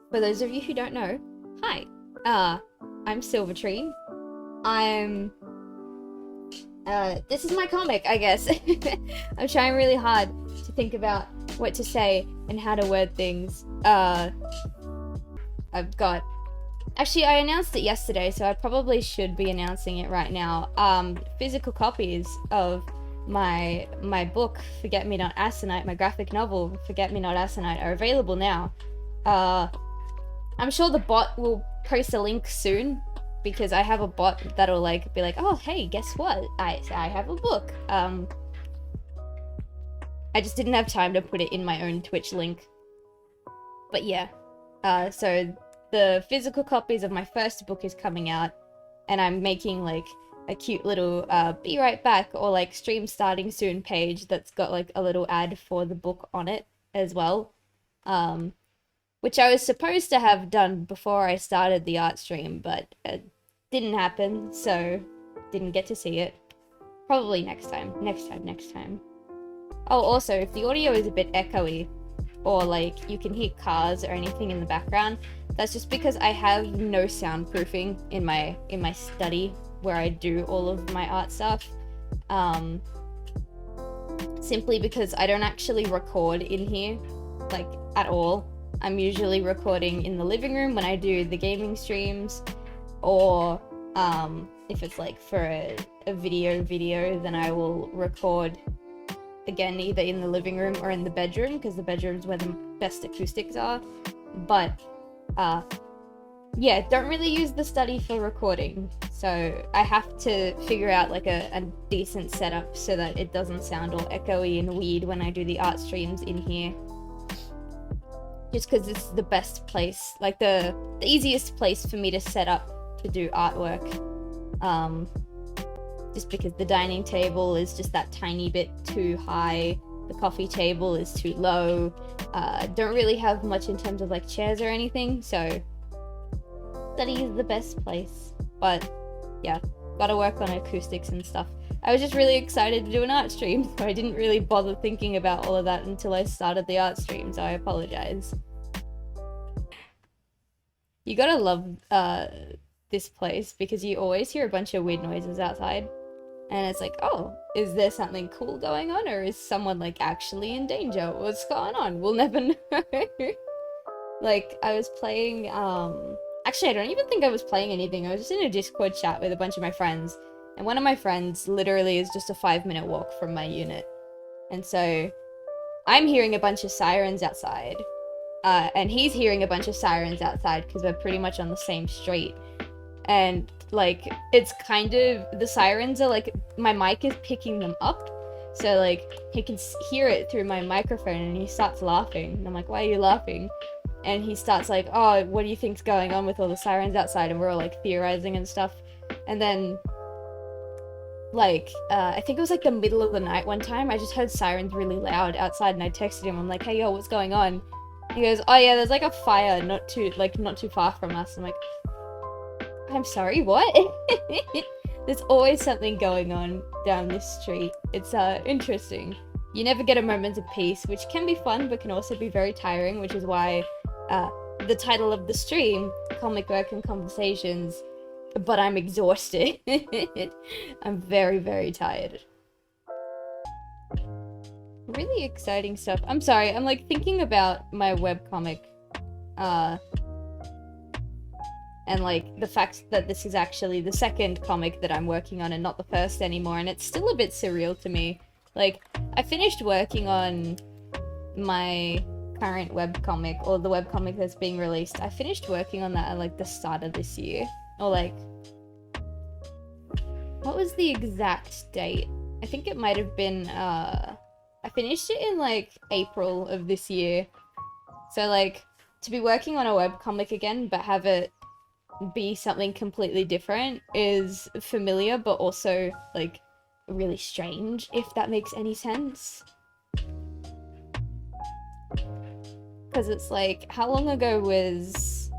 For those of you who don't know, hi. I'm Silvitrine. I'm this is my comic, I guess. I'm trying really hard to think about what to say and how to word things. I've got actually I announced it yesterday, so I probably should be announcing it right now. Physical copies of my book, Forget Me Not Aconite, my graphic novel, Forget Me Not Aconite, are available now. I'm sure the bot will post a link soon, because I have a bot that'll like be like, oh hey, guess what? I have a book. I just didn't have time to put it in my own Twitch link. But yeah. So the physical copies of my first book is coming out, and I'm making like a cute little be right back or like stream starting soon page that's got like a little ad for the book on it as well. Which I was supposed to have done before I started the art stream, but it didn't happen, so didn't get to see it. Probably next time. Next time. Oh, also, if the audio is a bit echoey, or like you can hear cars or anything in the background, that's just because I have no soundproofing in my study where I do all of my art stuff. Simply because I don't actually record in here, like, at all. I'm usually recording in the living room when I do the gaming streams, or if it's like for a video, then I will record again either in the living room or in the bedroom, because the bedroom's where the best acoustics are. But yeah, don't really use the study for recording, so I have to figure out like a decent setup so that it doesn't sound all echoey and weird when I do the art streams in here. Just because it's the best place, like the easiest place for me to set up to do artwork. Just because the dining table is just that tiny bit too high, the coffee table is too low, don't really have much in terms of like chairs or anything, so study is the best place. But yeah, gotta work on acoustics and stuff. I was just really excited to do an art stream, so I didn't really bother thinking about all of that until I started the art stream, so I apologize. You gotta love this place, because you always hear a bunch of weird noises outside. And it's like, oh, is there something cool going on, or is someone like actually in danger? What's going on? We'll never know. Like, I was playing, actually I don't even think I was playing anything. I was just in a Discord chat with a bunch of my friends. And one of my friends literally is just a 5-minute walk from my unit. And so I'm hearing a bunch of sirens outside. And he's hearing a bunch of sirens outside because we're pretty much on the same street. And like, it's kind of, the sirens are like, my mic is picking them up. So like, he can hear it through my microphone, and he starts laughing. And I'm like, why are you laughing? And he starts like, oh, what do you think's going on with all the sirens outside? And we're all like theorizing and stuff. And then like, I think it was like the middle of the night one time, I just heard sirens really loud outside, and I texted him. I'm like, hey, yo, what's going on? He goes, oh yeah, there's like a fire not too far from us. I'm like, I'm sorry, what? There's always something going on down this street. It's interesting. You never get a moment of peace, which can be fun, but can also be very tiring, which is why the title of the stream, Comic Work and Conversations, but I'm exhausted. I'm very, very tired. Really exciting stuff. I'm sorry, I'm like thinking about my webcomic, and like the fact that this is actually the second comic that I'm working on and not the first anymore, and it's still a bit surreal to me. Like, I finished working on my current webcomic, or the webcomic that's being released. I finished working on that at like the start of this year, or like, what was the exact date? I think it might have been, I finished it in like April of this year. So like, to be working on a webcomic again but have it be something completely different is familiar, but also like really strange, if that makes any sense. Because it's like, how long ago was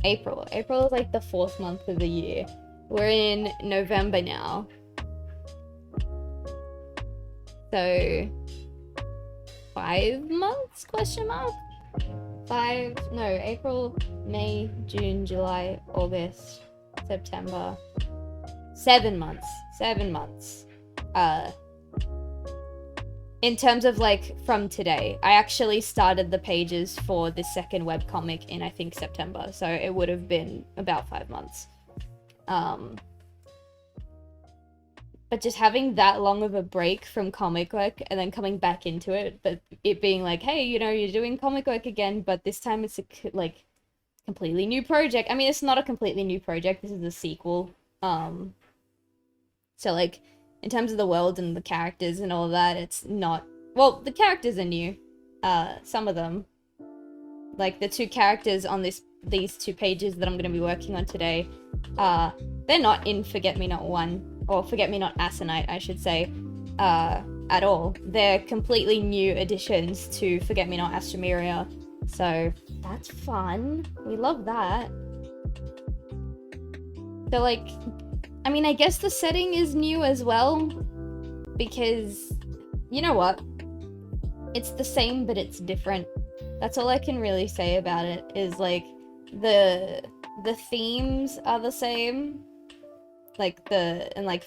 April? April is like the 4th month of the year. We're in November now. So 5 months, question mark? April, May, June, July, August, September. 7 months. 7 months. In terms of, like, from today. I actually started the pages for the second webcomic in, I think, September. So it would have been about 5 months. But just having that long of a break from comic work and then coming back into it, but it being like, hey, you know, you're doing comic work again, but this time it's a, like, completely new project. I mean, it's not a completely new project. This is a sequel. So, like, in terms of the world and the characters and all that, it's not... Well, the characters are new. Some of them. Like, the 2 characters on these 2 pages that I'm going to be working on today, they're not in Forget-Me-Not 1, or Forget-Me-Not Aconite, I should say, at all. They're completely new additions to Forget-Me-Not Astromeria, so that's fun. We love that. So, like... I mean, I guess the setting is new as well, because, you know what? It's the same, but it's different. That's all I can really say about it, is, like, the themes are the same, like,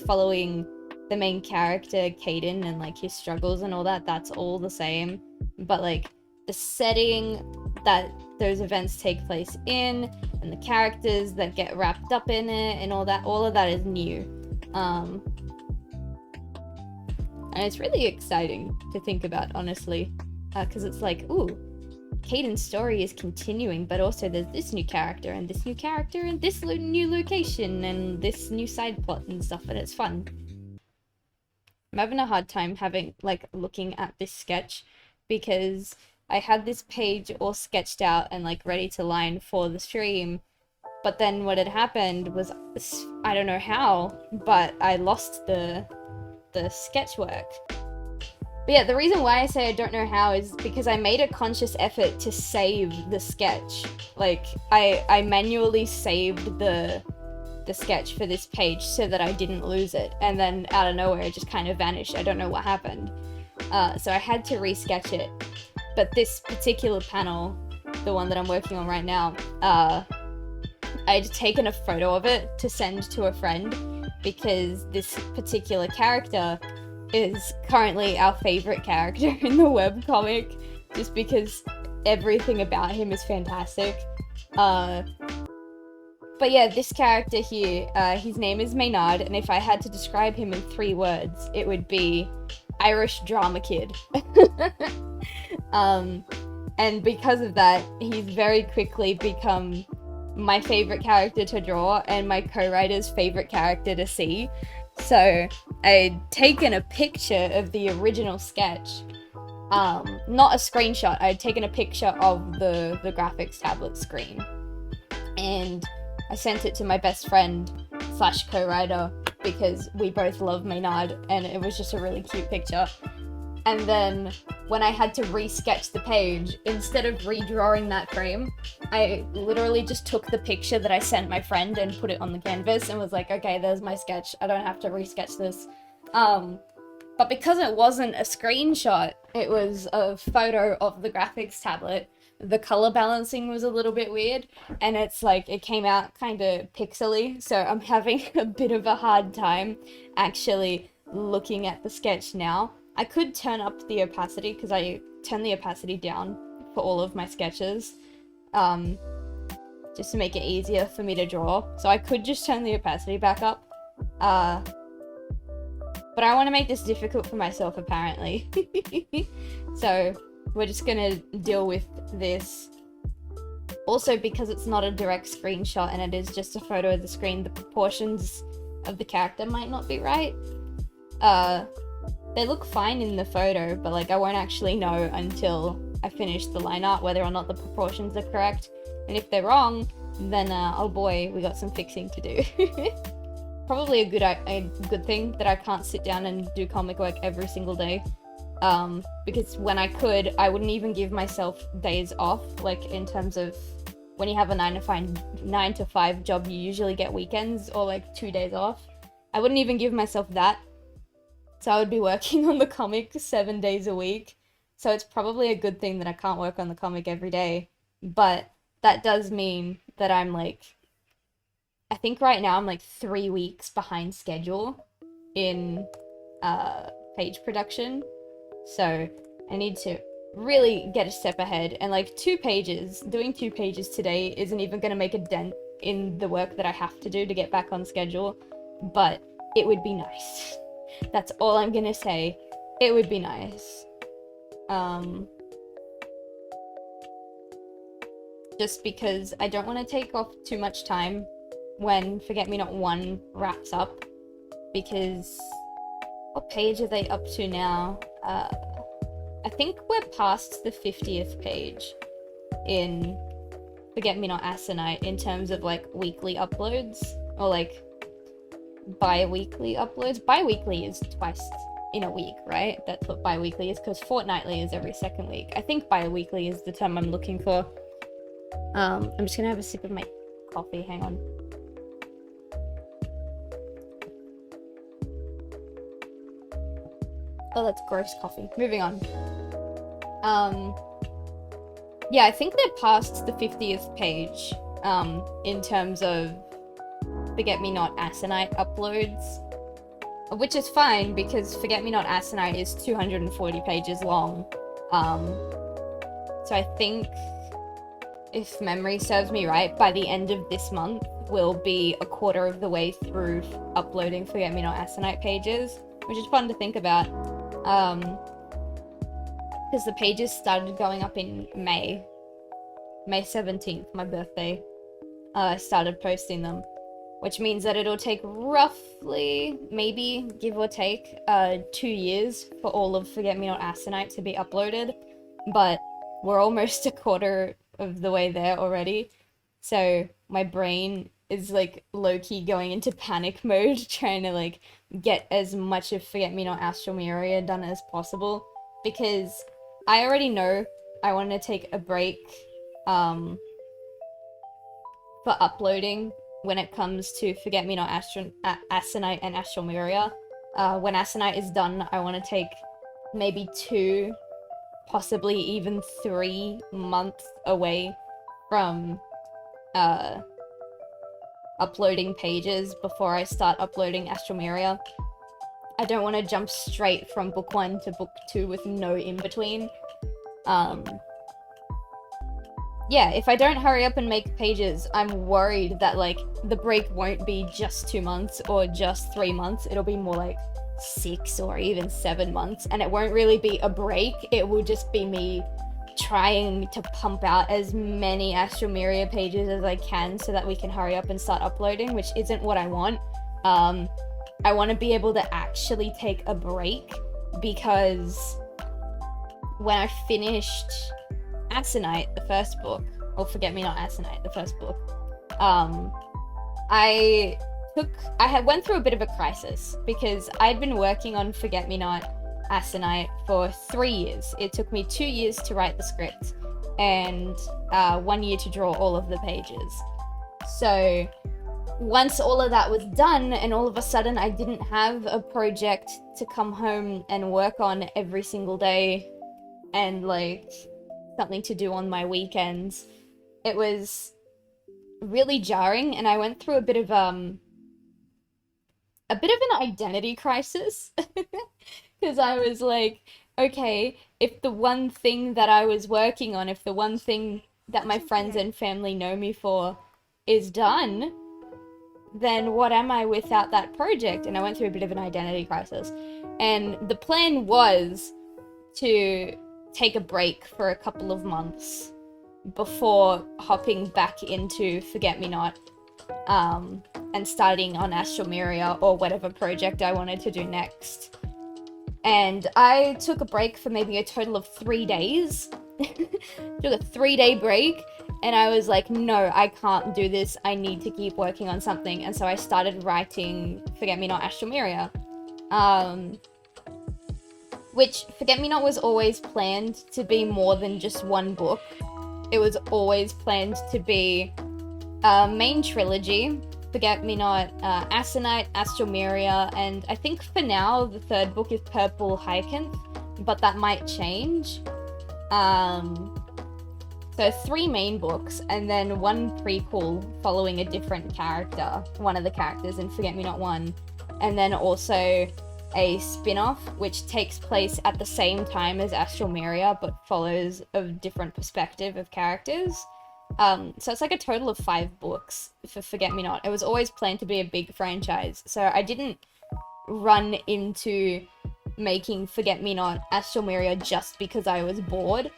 following the main character, Caden, and, like, his struggles and all that, that's all the same, but, like, the setting that those events take place in, and the characters that get wrapped up in it, and all of that is new. And it's really exciting to think about, honestly, because it's like, ooh, Caden's story is continuing, but also there's this new character, and this new character, and this new location, and this new side plot and stuff, and it's fun. I'm having a hard time looking at this sketch, because I had this page all sketched out and, like, ready to line for the stream, but then what had happened was, I don't know how, but I lost the sketch work. But yeah, the reason why I say I don't know how is because I made a conscious effort to save the sketch. Like, I manually saved the sketch for this page so that I didn't lose it, and then out of nowhere it just kind of vanished. I don't know what happened. So I had to resketch it. But this particular panel, the one that I'm working on right now, I'd taken a photo of it to send to a friend, because this particular character is currently our favorite character in the webcomic, just because everything about him is fantastic. But yeah, this character here, his name is Maynard, and if I had to describe him in 3 words, it would be Irish drama kid. And because of that, he's very quickly become my favorite character to draw and my co-writer's favorite character to see. So I'd taken a picture of the original sketch, not a screenshot, I'd taken a picture of the graphics tablet screen, and I sent it to my best friend / co-writer, because we both love Maynard, and it was just a really cute picture. And then when I had to re-sketch the page, instead of redrawing that frame, I literally just took the picture that I sent my friend and put it on the canvas and was like, okay, there's my sketch. I don't have to re-sketch this. But because it wasn't a screenshot, it was a photo of the graphics tablet, the color balancing was a little bit weird, and it's like, it came out kind of pixely, so I'm having a bit of a hard time actually looking at the sketch now. I could turn up the opacity, because I turn the opacity down for all of my sketches, just to make it easier for me to draw. So I could just turn the opacity back up, but I want to make this difficult for myself, apparently. So we're just gonna deal with this. Also, because it's not a direct screenshot and it is just a photo of the screen, the proportions of the character might not be right. They look fine in the photo, but like I won't actually know until I finish the line art whether or not the proportions are correct. And if they're wrong, then oh boy, we got some fixing to do. Probably a good thing that I can't sit down and do comic work every single day. Because when I could, I wouldn't even give myself days off. Like, in terms of when you have a 9 to 5 job, you usually get weekends or like 2 days off. I wouldn't even give myself that. So I would be working on the comic 7 days a week. So it's probably a good thing that I can't work on the comic every day. but that does mean that I'm like, I think right now I'm like 3 weeks behind schedule in page production. So I need to really get a step ahead, and like doing 2 pages today isn't even going to make a dent in the work that I have to do to get back on schedule, but it would be nice. That's all I'm gonna say. It would be nice. Just because I don't want to take off too much time when Forget Me Not 1 wraps up, because what page are they up to now? I think we're past the 50th page in Forget Me Not Aconite in terms of like weekly uploads, or like bi-weekly uploads. Bi-weekly is twice in a week, right? That's what bi-weekly is, because fortnightly is every second week. I think bi-weekly is the term I'm looking for. I'm just gonna have a sip of my coffee, hang on. Oh, that's gross coffee. Moving on. Yeah, I think they're past the 50th page, in terms of Forget Me Not Aconite uploads, which is fine because Forget Me Not Aconite is 240 pages long. So I think, if memory serves me right, by the end of this month, we'll be a quarter of the way through uploading Forget Me Not Aconite pages, which is fun to think about. Because the pages started going up in May 17th, my birthday. I started posting them, which means that it'll take roughly, maybe, give or take, 2 years for all of Forget Me Not Aconite to be uploaded, but we're almost a quarter of the way there already, so my brain is like low-key going into panic mode, trying to like get as much of Forget Me Not Astromeria done as possible, because I already know I want to take a break for uploading when it comes to Forget Me Not Aconite and Astromeria. When Aconite is done, I want to take maybe 2, possibly even 3 months away from uploading pages before I start uploading Astromeria. I don't want to jump straight from book 1 to book 2 with no in-between. Yeah, if I don't hurry up and make pages, I'm worried that like the break won't be just 2 months or just 3 months. It'll be more like 6 or even 7 months, and it won't really be a break. It will just be me trying to pump out as many Astromeria pages as I can so that we can hurry up and start uploading, which isn't what I want. I want to be able to actually take a break, because when I finished Aconite, the first book, or Forget Me Not Aconite, the first book, I went through a bit of a crisis, because I'd been working on Forget Me Not Aconite for 3 years. It took me 2 years to write the script, and 1 year to draw all of the pages. So once all of that was done, and all of a sudden I didn't have a project to come home and work on every single day, and like something to do on my weekends, it was really jarring, and I went through a bit of an identity crisis. Because I was like, okay, if the one thing that I was working on, if the one thing that my friends and family know me for is done, then what am I without that project? And I went through a bit of an identity crisis. And the plan was to take a break for a couple of months before hopping back into Forget Me Not, and starting on Astromeria or whatever project I wanted to do next. And I took a break for maybe a total of 3 days. Took a 3-day break, and I was like, no, I can't do this. I need to keep working on something. And so I started writing Forget Me Not Astromeria. Which, Forget Me Not was always planned to be more than just one book. It was always planned to be a main trilogy. Forget Me Not Aconite, Astromeria, and I think for now the third book is Purple Hyacinth, but that might change. So 3 main books, and then 1 prequel following a different character, one of the characters in Forget Me Not 1, and then also a spin-off which takes place at the same time as Astral Miria but follows a different perspective of characters. So it's like a total of 5 books for Forget Me Not. It was always planned to be a big franchise, so I didn't run into making Forget Me Not Astral Miria just because I was bored.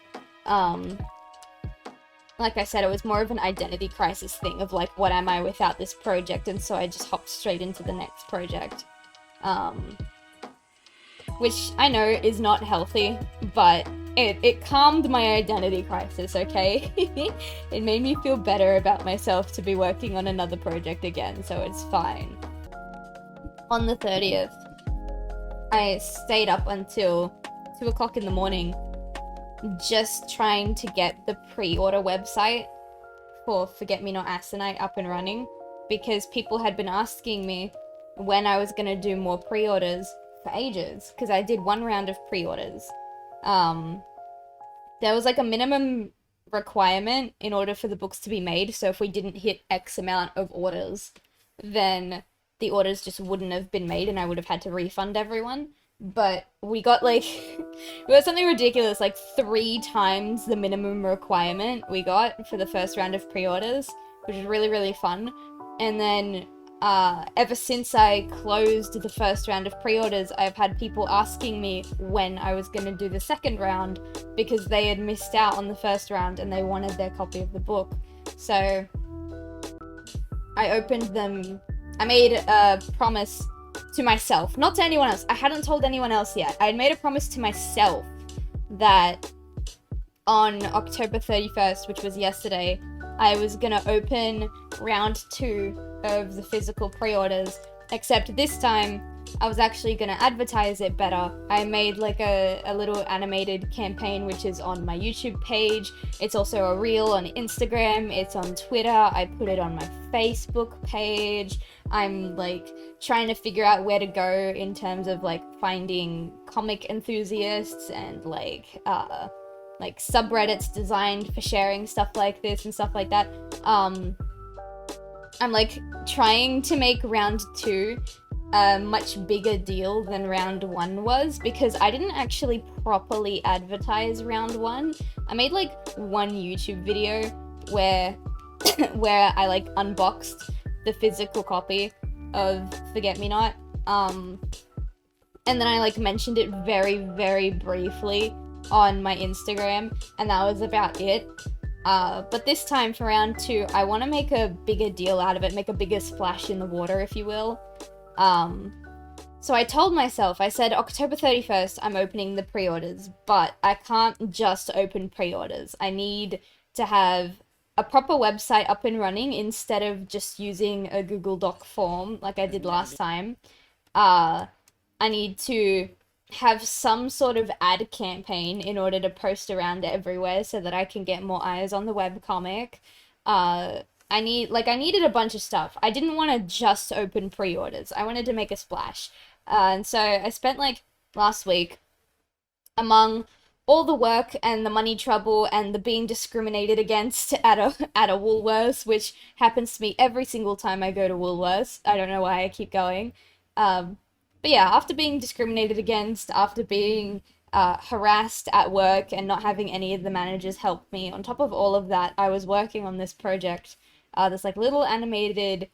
Like I said, it was more of an identity crisis thing of like, what am I without this project? And so I just hopped straight into the next project. Which I know is not healthy, but it calmed my identity crisis, okay? It made me feel better about myself to be working on another project again, so it's fine. On the 30th, I stayed up until 2 o'clock in the morning just trying to get the pre-order website for Forget Me Not Aconite up and running, because people had been asking me when I was gonna do more pre-orders for ages, because I did 1 round of pre-orders. There was like a minimum requirement in order for the books to be made, so if we didn't hit X amount of orders, then the orders just wouldn't have been made and I would have had to refund everyone. But we got like, we got something ridiculous, like 3 times the minimum requirement we got for the first round of pre-orders, which was really, really fun. And then ever since I closed the first round of pre-orders, I've had people asking me when I was going to do the second round because they had missed out on the first round and they wanted their copy of the book. So I opened them. I made a promise to myself, not to anyone else. I hadn't told anyone else yet. I had made a promise to myself that on October 31st, which was yesterday, I was gonna open round 2 of the physical pre-orders, except this time I was actually gonna advertise it better. I made like a little animated campaign which is on my YouTube page. It's also a reel on Instagram, it's on Twitter, I put it on my Facebook page. I'm like trying to figure out where to go in terms of like finding comic enthusiasts and like subreddits designed for sharing stuff like this and stuff like that. I'm like trying to make round 2 a much bigger deal than round 1 was, because I didn't actually properly advertise round 1. I made like 1 YouTube video where where I like unboxed the physical copy of Forget Me Not, and then I like mentioned it very, very briefly on my Instagram, and that was about it. But this time for round 2, I want to make a bigger deal out of it, make a bigger splash in the water, if you will. So I told myself, I said October 31st, I'm opening the pre-orders, but I can't just open pre-orders. I need to have a proper website up and running instead of just using a Google Doc form like I did last time. I need to have some sort of ad campaign in order to post around everywhere so that I can get more eyes on the webcomic. I needed a bunch of stuff. I didn't want to just open pre-orders. I wanted to make a splash. And so I spent like last week, among all the work and the money trouble and the being discriminated against at a Woolworths, which happens to me every single time I go to Woolworths. I don't know why I keep going. But yeah, after being discriminated against, after being harassed at work and not having any of the managers help me, on top of all of that, I was working on this project, this like little animated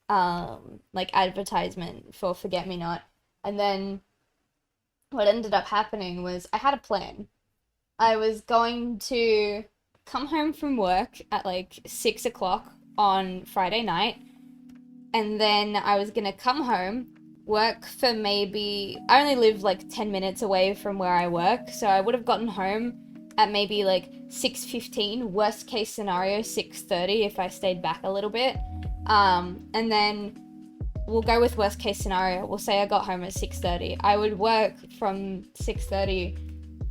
like advertisement for Forget Me Not. And then what ended up happening was I had a plan. I was going to come home from work at like 6 o'clock on Friday night, and then I was gonna come home, work for maybe, I only live like 10 minutes away from where I work, so I would have gotten home at maybe like 6:15, worst case scenario 6:30 if I stayed back a little bit. And then we'll go with worst case scenario. We'll say I got home at 6:30. I would work from 6:30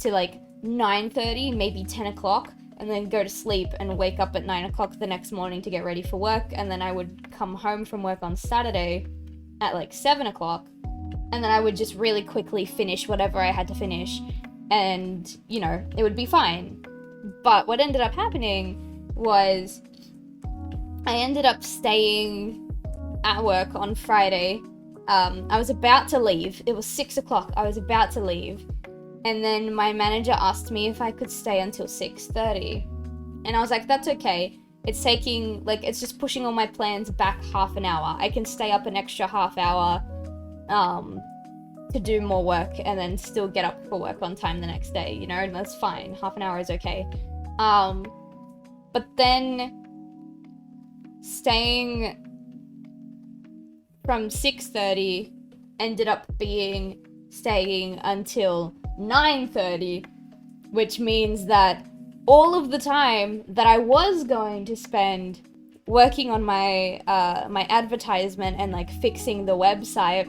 to like 9:30, maybe 10 o'clock, and then go to sleep and wake up at 9 o'clock the next morning to get ready for work. And then I would come home from work on Saturday at like 7 o'clock, and then I would just really quickly finish whatever I had to finish, and you know, it would be fine. But what ended up happening was I ended up staying at work on Friday. I was about to leave. It was 6 o'clock. I was about to leave. And then my manager asked me if I could stay until 6:30. And I was like, that's okay. It's taking, like, it's just pushing all my plans back half an hour. I can stay up an extra half hour to do more work and then still get up for work on time the next day, you know? And that's fine. Half an hour is okay. But then staying from 6:30 ended up being staying until 9:30, which means that all of the time that I was going to spend working on my my advertisement and like fixing the website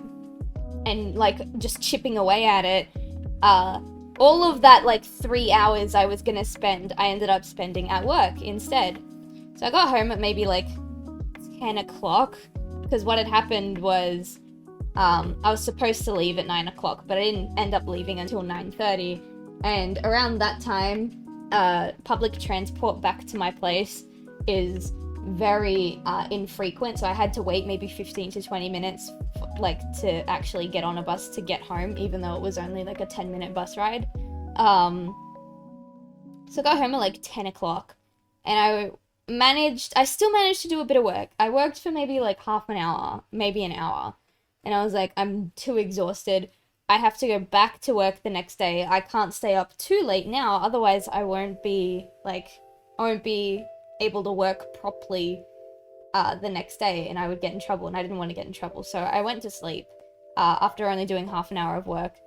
and like just chipping away at it, all of that like 3 hours I was gonna spend, I ended up spending at work instead. So I got home at maybe like 10 o'clock, because what had happened was I was supposed to leave at 9 o'clock, but I didn't end up leaving until 9:30. And around that time, public transport back to my place is very infrequent, so I had to wait maybe 15 to 20 minutes like to actually get on a bus to get home, even though it was only like a 10-minute bus ride. So I got home at like 10 o'clock, and I still managed to do a bit of work. I worked for maybe like half an hour, maybe an hour, and I was like, I'm too exhausted. I have to go back to work the next day. I can't stay up too late now, otherwise I won't be able to work properly the next day, and I would get in trouble, and I didn't want to get in trouble. So I went to sleep after only doing half an hour of work.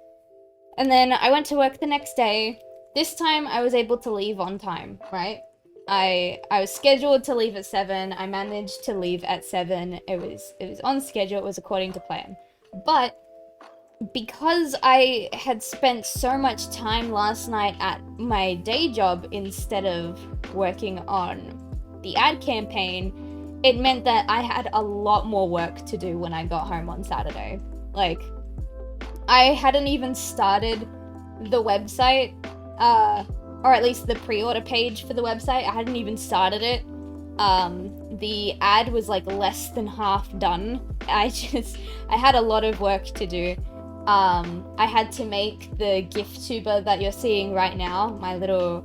And then I went to work the next day. This time I was able to leave on time, right? I was scheduled to leave at 7. I managed to leave at 7. It was on schedule. It was according to plan. But because I had spent so much time last night at my day job instead of working on the ad campaign, it meant that I had a lot more work to do when I got home on Saturday. Like, I hadn't even started the website, or at least the pre-order page for the website. I hadn't even started it. The ad was like less than half done. I had a lot of work to do. I had to make the gift tuber that you're seeing right now, my little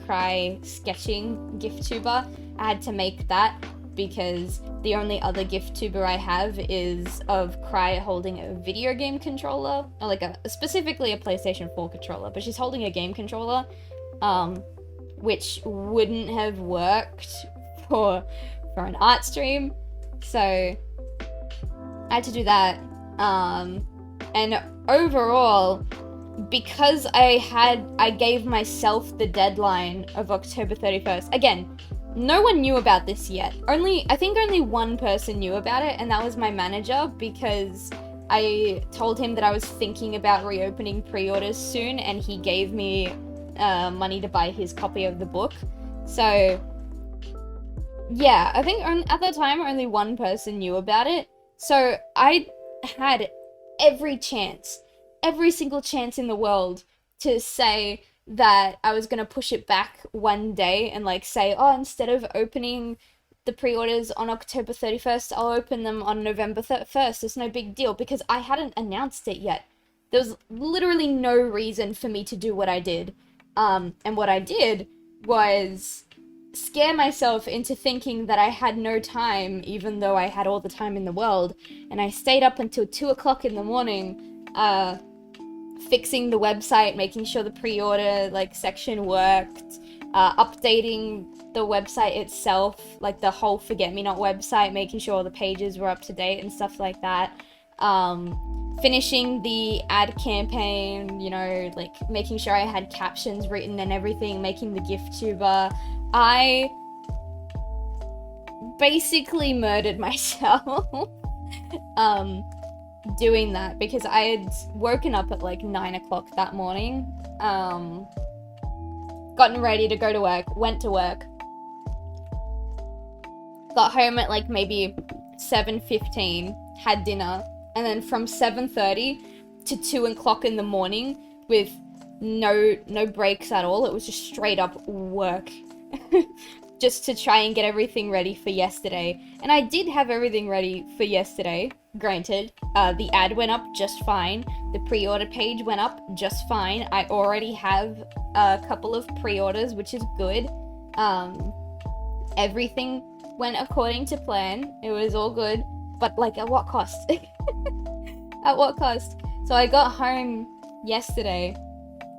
cry sketching gift tuber. I had to make that because the only other gift tuber I have is of Cry holding a video game controller, or like specifically a PlayStation 4 controller, but she's holding a game controller, which wouldn't have worked for an art stream. So I had to do that. And overall, because I gave myself the deadline of October 31st, again, no one knew about this yet. I think only one person knew about it, and that was my manager, because I told him that I was thinking about reopening pre-orders soon, and he gave me money to buy his copy of the book. So yeah, I think at the time only one person knew about it. So I had every single chance in the world to say that I was going to push it back one day and like say, oh, instead of opening the pre-orders on October 31st, I'll open them on November 1st. It's no big deal, because I hadn't announced it yet. There was literally no reason for me to do what I did. And what I did was scare myself into thinking that I had no time, even though I had all the time in the world. And I stayed up until 2 o'clock in the morning, fixing the website, making sure the pre-order like section worked, updating the website itself, like the whole Forget-Me-Not website, making sure all the pages were up to date and stuff like that. Finishing the ad campaign, you know, like making sure I had captions written and everything, making the gift tuber. I basically murdered myself doing that, because I had woken up at like 9 o'clock that morning, gotten ready to go to work, went to work, got home at like maybe 7:15, had dinner, and then from 7:30 to 2 o'clock in the morning, with no breaks at all. It was just straight up work. Just to try and get everything ready for yesterday. And I did have everything ready for yesterday, granted. The ad went up just fine. The pre-order page went up just fine. I already have a couple of pre-orders, which is good. Everything went according to plan. It was all good. But, like, at what cost? At what cost? So I got home yesterday.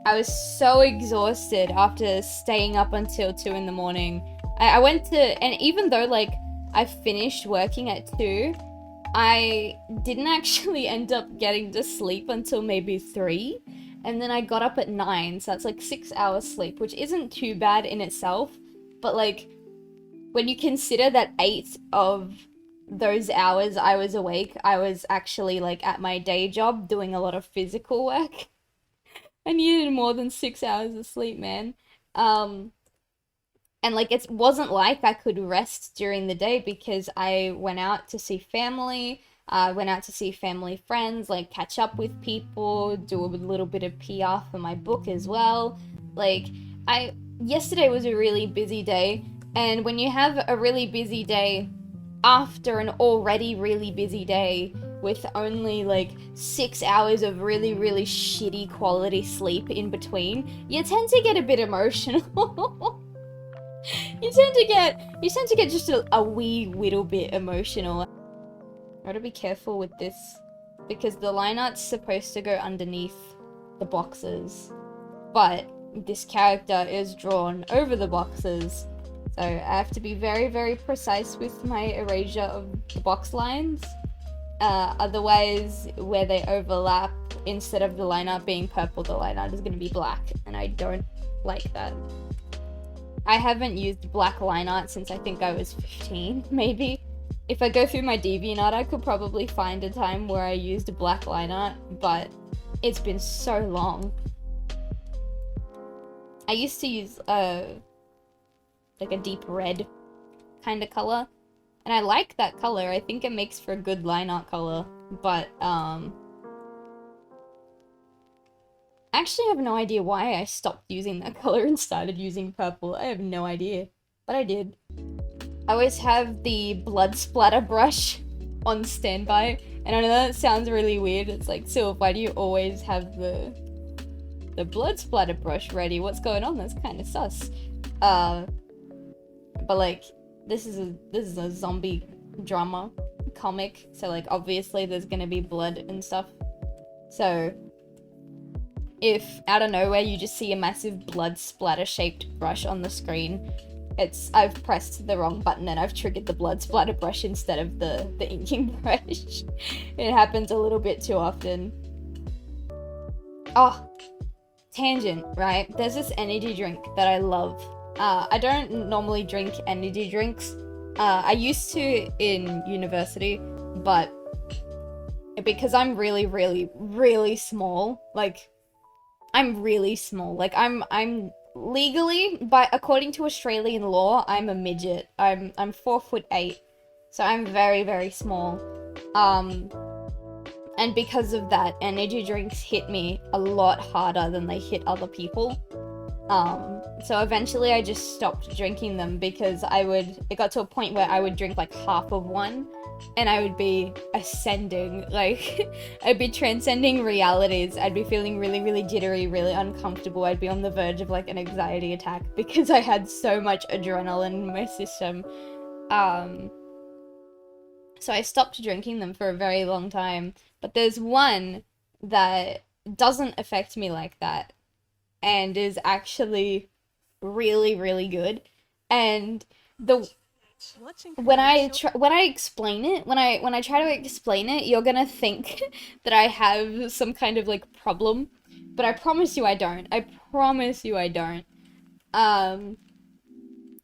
I was so exhausted after staying up until 2 in the morning. I went to, and even though, like, I finished working at 2, I didn't actually end up getting to sleep until maybe 3. And then I got up at 9, so that's like 6 hours sleep, which isn't too bad in itself. But, like, when you consider that 8 of those hours I was awake, I was actually, like, at my day job doing a lot of physical work. I needed more than 6 hours of sleep, man. And, like, it wasn't like I could rest during the day because I went out to see family, went out to see family friends, like, catch up with people, do a little bit of PR for my book as well. Like, yesterday was a really busy day, and when you have a really busy day after an already really busy day with only, like, 6 hours of really, really shitty quality sleep in between, you tend to get a bit emotional. You tend to get just a wee little bit emotional. I gotta be careful with this because the line art's supposed to go underneath the boxes, but this character is drawn over the boxes, so I have to be very, very precise with my erasure of the box lines. Otherwise, where they overlap, instead of the line art being purple, the line art is going to be black, and I don't like that. I haven't used black line art since I think I was 15, maybe. If I go through my DeviantArt, I could probably find a time where I used black line art, but it's been so long. I used to use, like a deep red kind of color, and I like that color. I think it makes for a good line art color, but, actually, I have no idea why I stopped using that color and started using purple. I have no idea, but I did. I always have the blood splatter brush on standby, and I know that sounds really weird. It's like, Silv, why do you always have the blood splatter brush ready? What's going on? That's kind of sus. But, like, this is a zombie drama comic, so, like, obviously there's gonna be blood and stuff. So if out of nowhere you just see a massive blood splatter shaped brush on the screen, I've pressed the wrong button and I've triggered the blood splatter brush instead of the inking brush. It happens a little bit too often. Oh, tangent, right? There's this energy drink that I love. I don't normally drink energy drinks. I used to in university, but because I'm really, really, really small, like, I'm really small. Like, I'm legally, but according to Australian law, I'm a midget. I'm 4'8", so I'm very, very small. And because of that, energy drinks hit me a lot harder than they hit other people. So eventually I just stopped drinking them because it got to a point where I would drink like half of one, and I would be ascending, like, I'd be transcending realities. I'd be feeling really, really jittery, really uncomfortable. I'd be on the verge of, like, an anxiety attack because I had so much adrenaline in my system. So I stopped drinking them for a very long time. But there's one that doesn't affect me like that and is actually really, really good. And when I explain it, when I try to explain it, you're gonna think that I have some kind of, like, problem, but I promise you I don't. I promise you I don't.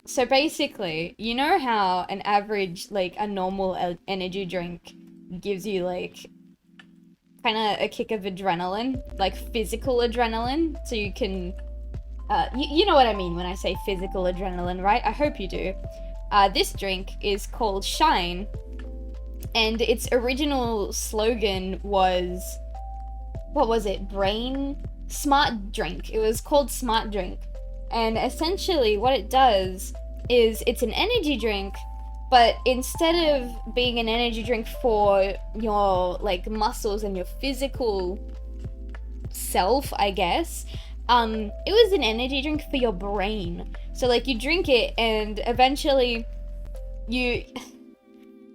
So basically, you know how an average, like, a normal energy drink gives you, like, kind of a kick of adrenaline, like physical adrenaline, so you can, you know what I mean when I say physical adrenaline, right? I hope you do. This drink is called Shine, and its original slogan was, what was it? Brain smart drink. It was called Smart Drink. And essentially what it does is it's an energy drink, but instead of being an energy drink for your like muscles and your physical self, I guess, it was an energy drink for your brain. So like you drink it and eventually you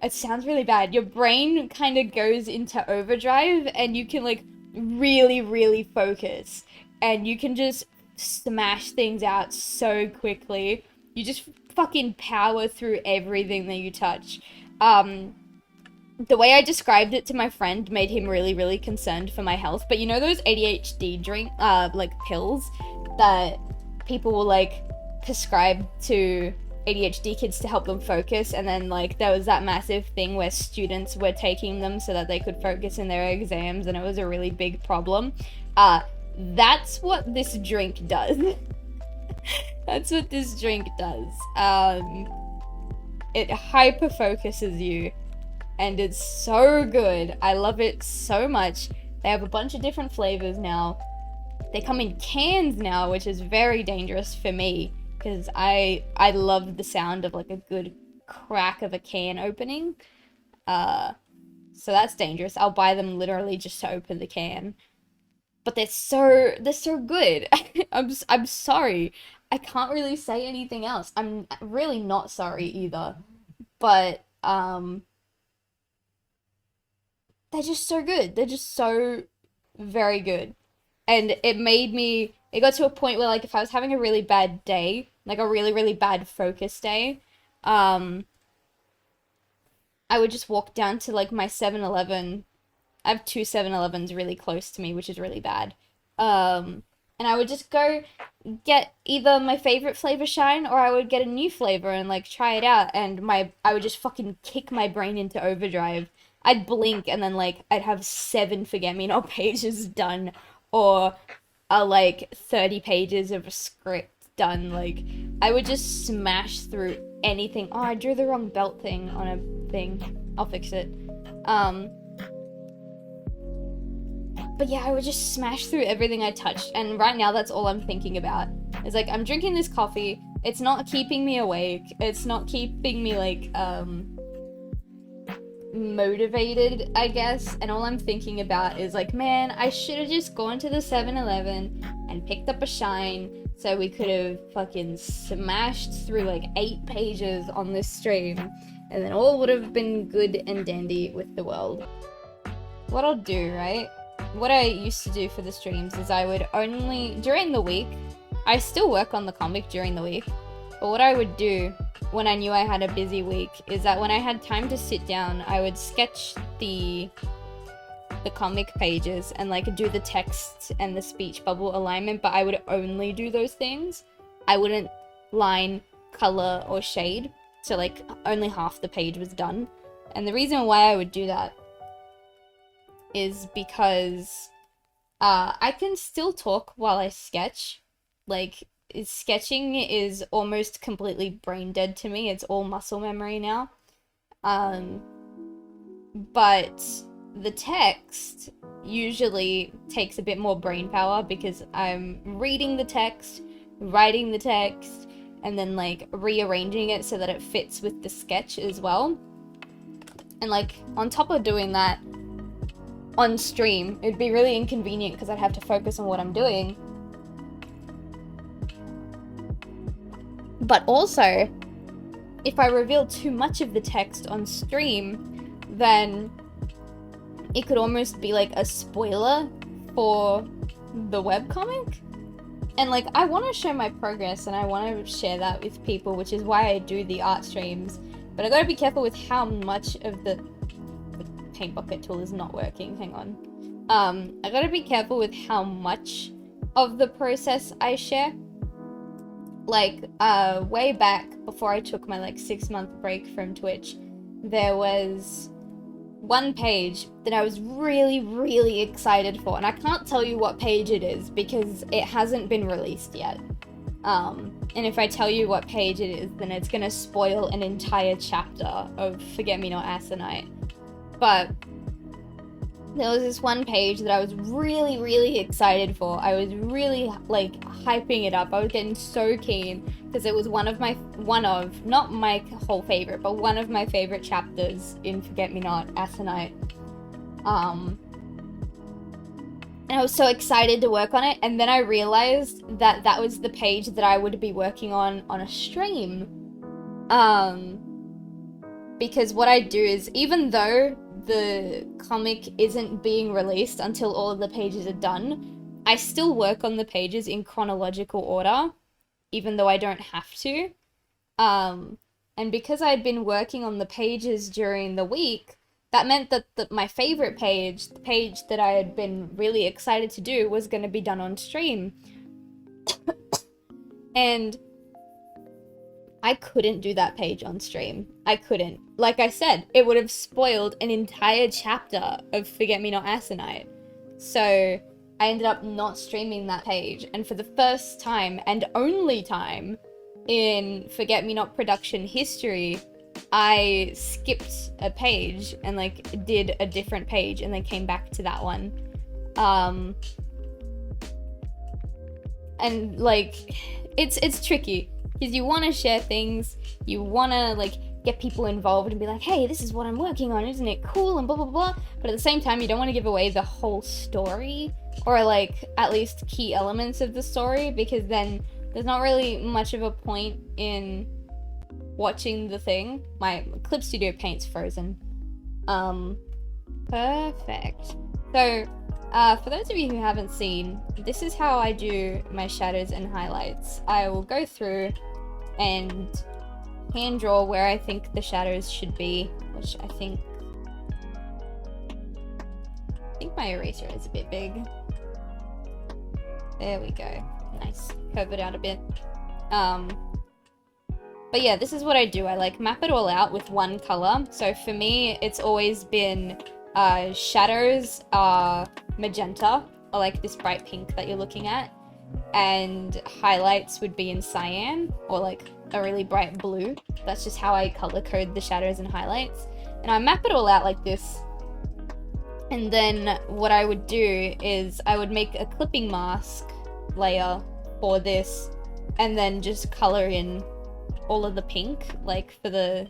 it sounds really bad. Your brain kind of goes into overdrive and you can like really focus and you can just smash things out so quickly. You just fucking power through everything that you touch. The way I described it to my friend made him really concerned for my health. But you know those ADHD like pills that people will like prescribe to ADHD kids to help them focus, and then like there was that massive thing where students were taking them so that they could focus in their exams, and it was a really big problem. That's what this drink does. That's what this drink does. It hyper focuses you, and it's so good. I love it so much. They have a bunch of different flavors now. They come in cans now, which is very dangerous for me because I love the sound of like a good crack of a can opening. So that's dangerous. I'll buy them literally just to open the can. But they're so good. I'm sorry. I can't really say anything else. I'm really not sorry either. But they're just so good. They're just so very good. And it got to a point where like if I was having a really bad day, like a really bad focus day, I would just walk down to like my 7-Eleven. I have 2 7-Elevens really close to me, which is really bad. And I would just go get either my favorite flavor shine or I would get a new flavor and like try it out, and I would just fucking kick my brain into overdrive. I'd blink and then like I'd have 7 forget-me-not pages done, or like 30 pages of a script done. Like I would just smash through anything. Oh, I drew the wrong belt thing on a thing. I'll fix it. But yeah, I would just smash through everything I touched, and right now that's all I'm thinking about. It's like, I'm drinking this coffee, it's not keeping me awake, it's not keeping me, like, motivated, I guess, and all I'm thinking about is like, man, I should have just gone to the 7-Eleven and picked up a shine, so we could have fucking smashed through, like, 8 pages on this stream, and then all would have been good and dandy with the world. What I'll do, right? What I used to do for the streams is I would only, during the week, I still work on the comic during the week, but what I would do when I knew I had a busy week is that when I had time to sit down, I would sketch the comic pages and like do the text and the speech bubble alignment, but I would only do those things. I wouldn't line, color, or shade, so like only half the page was done. And the reason why I would do that is because I can still talk while I sketch. Like, sketching is almost completely brain dead to me. It's all muscle memory now. But the text usually takes a bit more brain power because I'm reading the text, writing the text, and then like rearranging it so that it fits with the sketch as well. And like on top of doing that, on stream, it'd be really inconvenient because I'd have to focus on what I'm doing. But also, if I reveal too much of the text on stream, then it could almost be like a spoiler for the webcomic. And like, I want to show my progress and I want to share that with people, which is why I do the art streams. But I gotta be careful with how much of the paint bucket tool is not working. Hang on. I gotta be careful with how much of the process I share. Like, way back before I took my like 6-month break from Twitch, there was one page that I was really excited for, and I can't tell you what page it is because it hasn't been released yet. And if I tell you what page it is, then it's gonna spoil an entire chapter of Forget Me Not Aconite. But there was this one page that I was really, really excited for. I was really, like, hyping it up. I was getting so keen because it was not my whole favorite, but one of my favorite chapters in Forget Me Not, Aconite. And I was so excited to work on it, and then I realized that that was the page that I would be working on a stream. Because what I do is, even though the comic isn't being released until all of the pages are done, I still work on the pages in chronological order, even though I don't have to. And because I'd been working on the pages during the week, that meant that my favorite page, the page that I had been really excited to do, was going to be done on stream. And I couldn't do that page on stream. I couldn't. Like I said, it would have spoiled an entire chapter of Forget Me Not Aconite. So I ended up not streaming that page. And for the first time, and only time, in Forget Me Not production history, I skipped a page and, like, did a different page and then came back to that one. And, like, it's tricky, because you want to share things, you want to, like, get people involved and be like, hey, this is what I'm working on, isn't it cool, and blah, blah, blah. But at the same time, you don't want to give away the whole story, or, like, at least key elements of the story, because then there's not really much of a point in watching the thing. My Clip Studio Paint's frozen. Perfect. So, for those of you who haven't seen, this is how I do my shadows and highlights. I will go through and hand draw where I think the shadows should be, which I think my eraser is a bit big. There we go. Nice. Curve it out a bit. But yeah, this is what I do. I, like, map it all out with one color. So for me, it's always been shadows are magenta, or like this bright pink that you're looking at, and highlights would be in cyan, or like a really bright blue. That's just how I color code the shadows and highlights. And I map it all out like this. And then what I would do is I would make a clipping mask layer for this, and then just color in all of the pink, like for the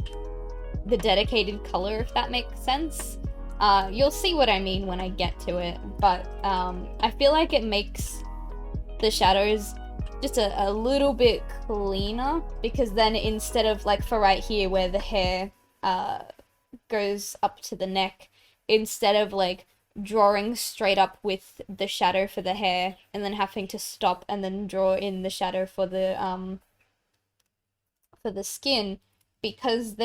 dedicated color, if that makes sense. You'll see what I mean when I get to it, but I feel like it makes the shadows just a little bit cleaner, because then instead of, like, for right here where the hair goes up to the neck, instead of, like, drawing straight up with the shadow for the hair and then having to stop and then draw in the shadow for the skin, because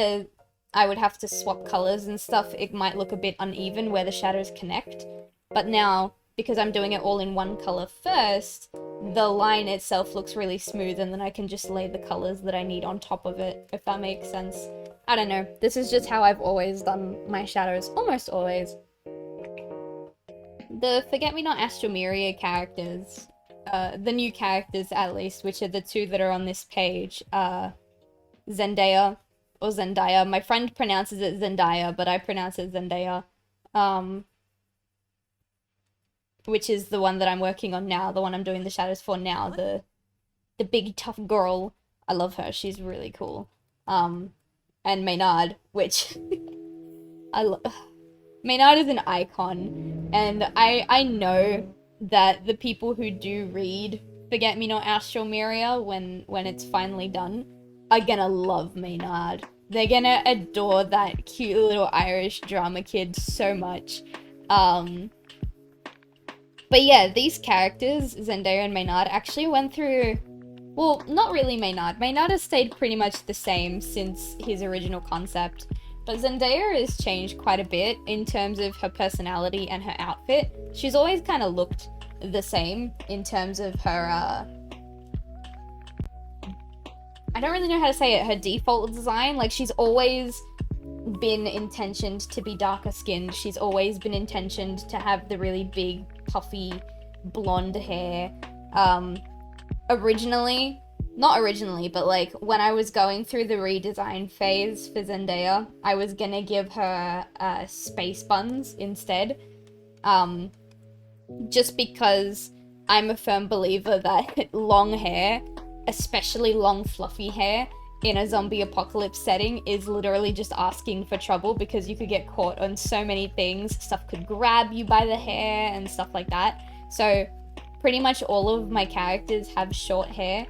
I would have to swap colors and stuff, it might look a bit uneven where the shadows connect. But now, because I'm doing it all in one color first, the line itself looks really smooth, and then I can just lay the colors that I need on top of it, if that makes sense. I don't know. This is just how I've always done my shadows, almost always. The Forget Me Not Astromeria characters, the new characters at least, which are the two that are on this page, Zendaya, or Zendaya. My friend pronounces it Zendaya, but I pronounce it Zendaya. Which is the one that I'm working on now, the one I'm doing the shadows for now, the big tough girl. I love her, she's really cool. And Maynard, which Maynard is an icon, and I know that the people who do read Forget Me Not Astromeria when it's finally done are gonna love Maynard. They're gonna adore that cute little Irish drama kid so much. But yeah, these characters, Zendaya and Maynard, actually went through... Well, not really Maynard. Maynard has stayed pretty much the same since his original concept. But Zendaya has changed quite a bit in terms of her personality and her outfit. She's always kind of looked the same in terms of her, I don't really know how to say it, her default design. Like, she's always been intentioned to be darker skinned. She's always been intentioned to have the really big, puffy, blonde hair. Not originally, but like when I was going through the redesign phase for Zendaya, I was gonna give her space buns instead. just because I'm a firm believer that long hair, especially long fluffy hair, in a zombie apocalypse setting is literally just asking for trouble, because you could get caught on so many things. Stuff could grab you by the hair and stuff like that. So pretty much all of my characters have short hair.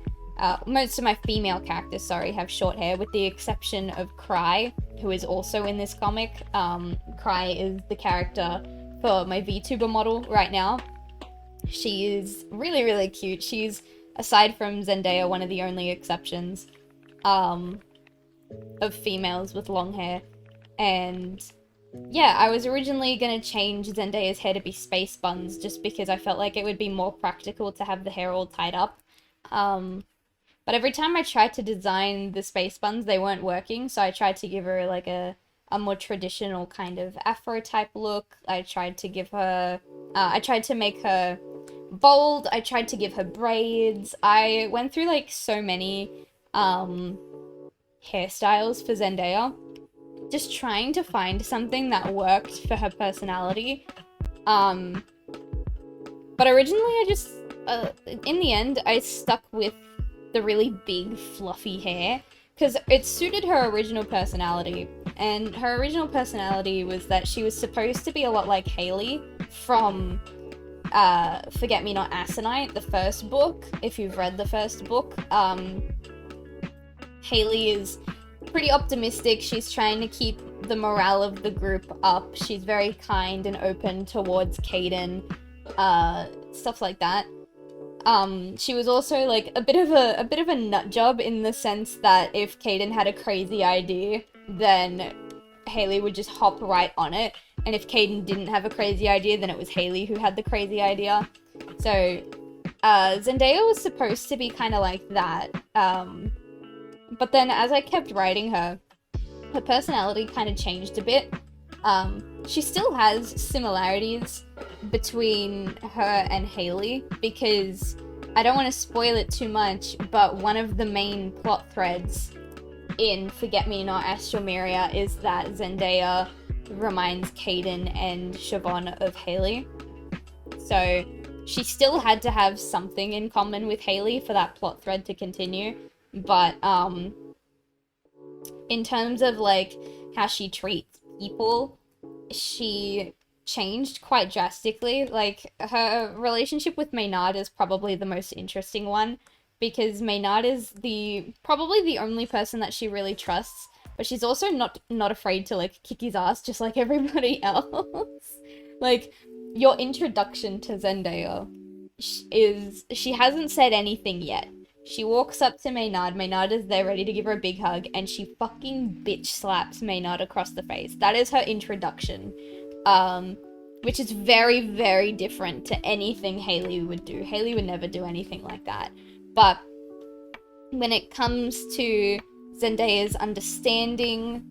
Most of my female characters, sorry, have short hair, with the exception of Cry, who is also in this comic. Cry is the character for my VTuber model right now. She is really, really cute. She's, aside from Zendaya, one of the only exceptions of females with long hair. And yeah, I was originally gonna change Zendaya's hair to be space buns, just because I felt like it would be more practical to have the hair all tied up. But every time I tried to design the space buns, they weren't working, so I tried to give her like a more traditional kind of afro type look. I tried to give her, I tried to make her bold, I tried to give her braids. I went through like so many hairstyles for Zendaya, just trying to find something that worked for her personality. But originally I just, in the end, I stuck with the really big fluffy hair, because it suited her original personality. And her original personality was that she was supposed to be a lot like Haley from Forget Me Not Aconite, the first book. If you've read the first book, Haley is pretty optimistic. She's trying to keep the morale of the group up. She's very kind and open towards Caden, stuff like that. She was also like a bit of a nut job, in the sense that if Caden had a crazy idea, then Haley would just hop right on it. And if Caden didn't have a crazy idea, then it was Haley who had the crazy idea. So, Zendaya was supposed to be kind of like that. But then as I kept writing her, her personality kind of changed a bit. She still has similarities between her and Haley, because I don't want to spoil it too much, but one of the main plot threads in Forget Me Not Astromeria is that Zendaya reminds Caden and Siobhan of Haley. So she still had to have something in common with Haley for that plot thread to continue. But in terms of like how she treats people, she changed quite drastically. Like, her relationship with Maynard is probably the most interesting one, because Maynard is probably the only person that she really trusts, but she's also not afraid to like kick his ass just like everybody else. Like, your introduction to Zendaya is, she hasn't said anything yet. She walks up to Maynard. Maynard is there ready to give her a big hug, and she fucking bitch slaps Maynard across the face. That is her introduction. Which is very, very different to anything Haley would do. Haley would never do anything like that. But when it comes to Zendaya's understanding,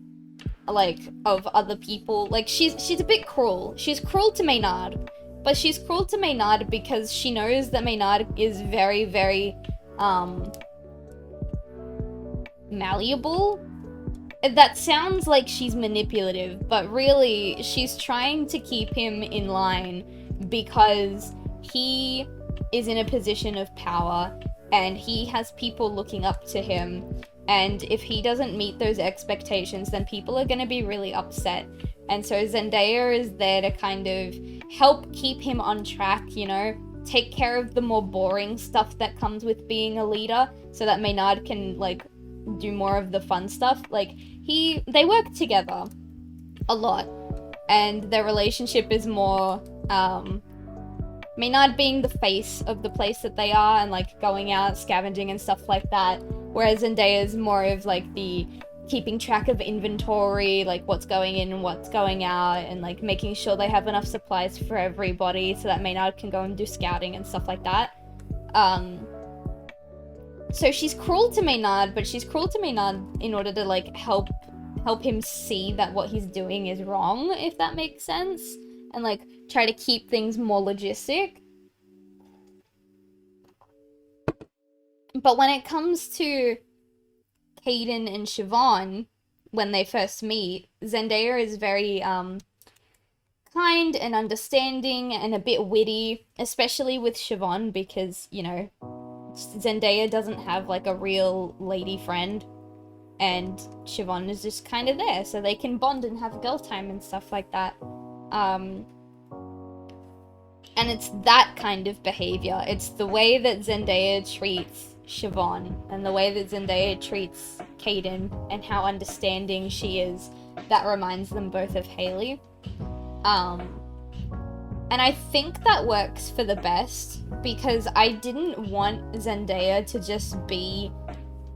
like, of other people, like, she's a bit cruel. She's cruel to Maynard, but she's cruel to Maynard because she knows that Maynard is very, very, malleable. That sounds like she's manipulative, but really, she's trying to keep him in line because he is in a position of power and he has people looking up to him. And if he doesn't meet those expectations, then people are going to be really upset. And so Zendaya is there to kind of help keep him on track, you know, take care of the more boring stuff that comes with being a leader so that Maynard can, like, do more of the fun stuff. Like, they work together a lot, and their relationship is more, Maynard being the face of the place that they are and, like, going out scavenging and stuff like that, whereas Zendaya is more of, like, the keeping track of inventory, like, what's going in and what's going out, and, like, making sure they have enough supplies for everybody so that Maynard can go and do scouting and stuff like that. So she's cruel to Maynard, but she's cruel to Maynard in order to, like, help him see that what he's doing is wrong, if that makes sense, and, like, try to keep things more logistic. But when it comes to Caden and Siobhan, when they first meet, Zendaya is very, kind and understanding and a bit witty, especially with Siobhan, because, you know, Zendaya doesn't have like a real lady friend, and Siobhan is just kind of there, so they can bond and have girl time and stuff like that. And it's that kind of behavior. It's the way that Zendaya treats Siobhan and the way that Zendaya treats Caden and how understanding she is that reminds them both of Hailey. And I think that works for the best, because I didn't want Zendaya to just be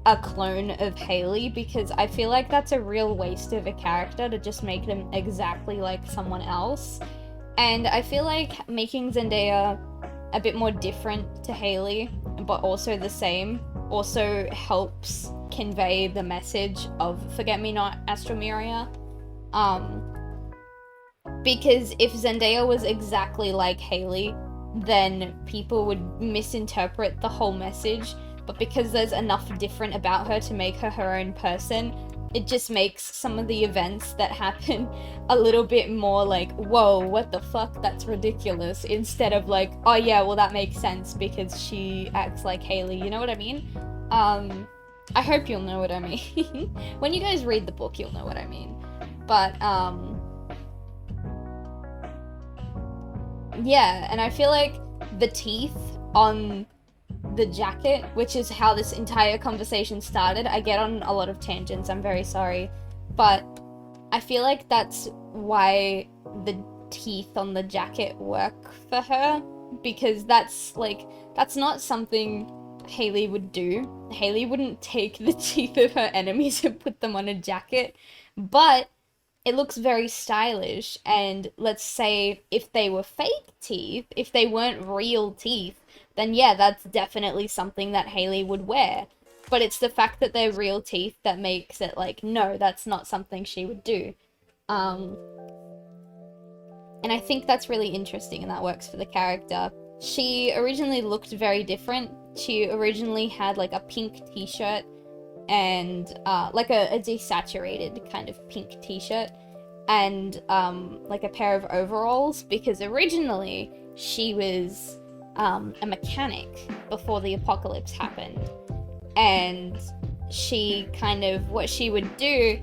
a clone of Hailey, because I feel like that's a real waste of a character to just make them exactly like someone else. And I feel like making Zendaya a bit more different to Hailey, but also the same, also helps convey the message of Forget-Me-Not Astromeria. Because if Zendaya was exactly like Hailey, then people would misinterpret the whole message, but because there's enough different about her to make her her own person, it just makes some of the events that happen a little bit more like, whoa, what the fuck, that's ridiculous, instead of like, oh yeah, well that makes sense because she acts like Hailey, you know what I mean? I hope you'll know what I mean. When you guys read the book, you'll know what I mean. But, yeah, and I feel like the teeth on the jacket, which is how this entire conversation started. I get on a lot of tangents, I'm very sorry, but I feel like that's why the teeth on the jacket work for her, because that's not something Hailey would do. Hailey wouldn't take the teeth of her enemies and put them on a jacket, but it looks very stylish. And let's say if they were fake teeth, if they weren't real teeth, then yeah, that's definitely something that Hailey would wear. But it's the fact that they're real teeth that makes it like, no, that's not something she would do. And I think that's really interesting, and that works for the character. She originally looked very different. She originally had like a pink t-shirt and like a desaturated kind of pink t-shirt and like a pair of overalls, because originally she was a mechanic before the apocalypse happened. And she kind of, what she would do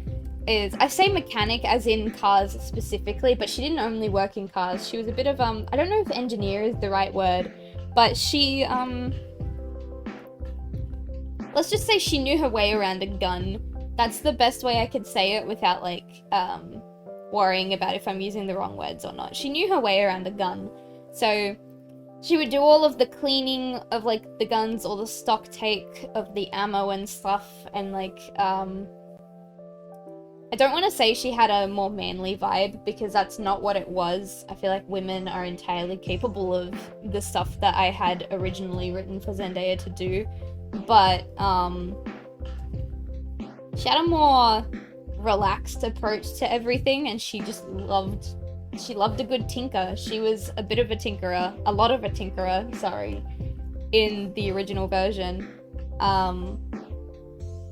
is, I say mechanic as in cars specifically, but she didn't only work in cars. She was a bit of, I don't know if engineer is the right word, but she, let's just say she knew her way around a gun. That's the best way I could say it without, like, worrying about if I'm using the wrong words or not. She knew her way around a gun. So she would do all of the cleaning of, like, the guns, all the stock take of the ammo and stuff, and, like, I don't want to say she had a more manly vibe, because that's not what it was. I feel like women are entirely capable of the stuff that I had originally written for Zendaya to do. But, she had a more relaxed approach to everything, and she just loved a good tinker. She was a bit of a tinkerer, a lot of a tinkerer, sorry, in the original version.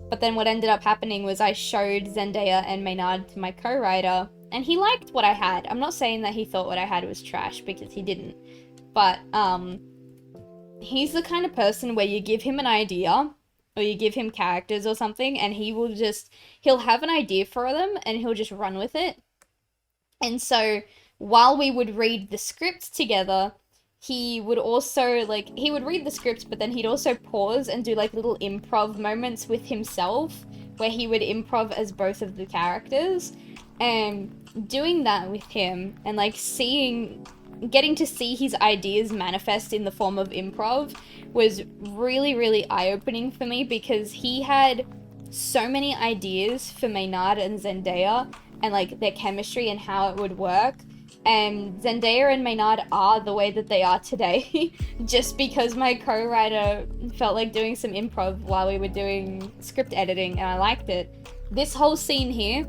But then what ended up happening was I showed Zendaya and Maynard to my co-writer, and he liked what I had. I'm not saying that he thought what I had was trash, because he didn't. But, he's the kind of person where you give him an idea, or you give him characters or something, and he'll have an idea for them, and he'll just run with it. And so, while we would read the script together, he would also, like, he would read the script, but then he'd also pause and do, like, little improv moments with himself, where he would improv as both of the characters. And doing that with him, and, like, getting to see his ideas manifest in the form of improv was really, really eye-opening for me, because he had so many ideas for Maynard and Zendaya, and, like, their chemistry and how it would work. And Zendaya and Maynard are the way that they are today, just because my co-writer felt like doing some improv while we were doing script editing, and I liked it. This whole scene here,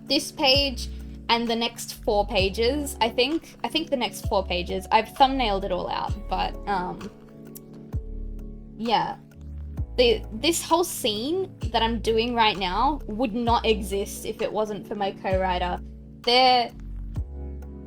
this page, and the next 4 pages, I think the next 4 pages, I've thumbnailed it all out, but, yeah. This whole scene that I'm doing right now would not exist if it wasn't for my co-writer.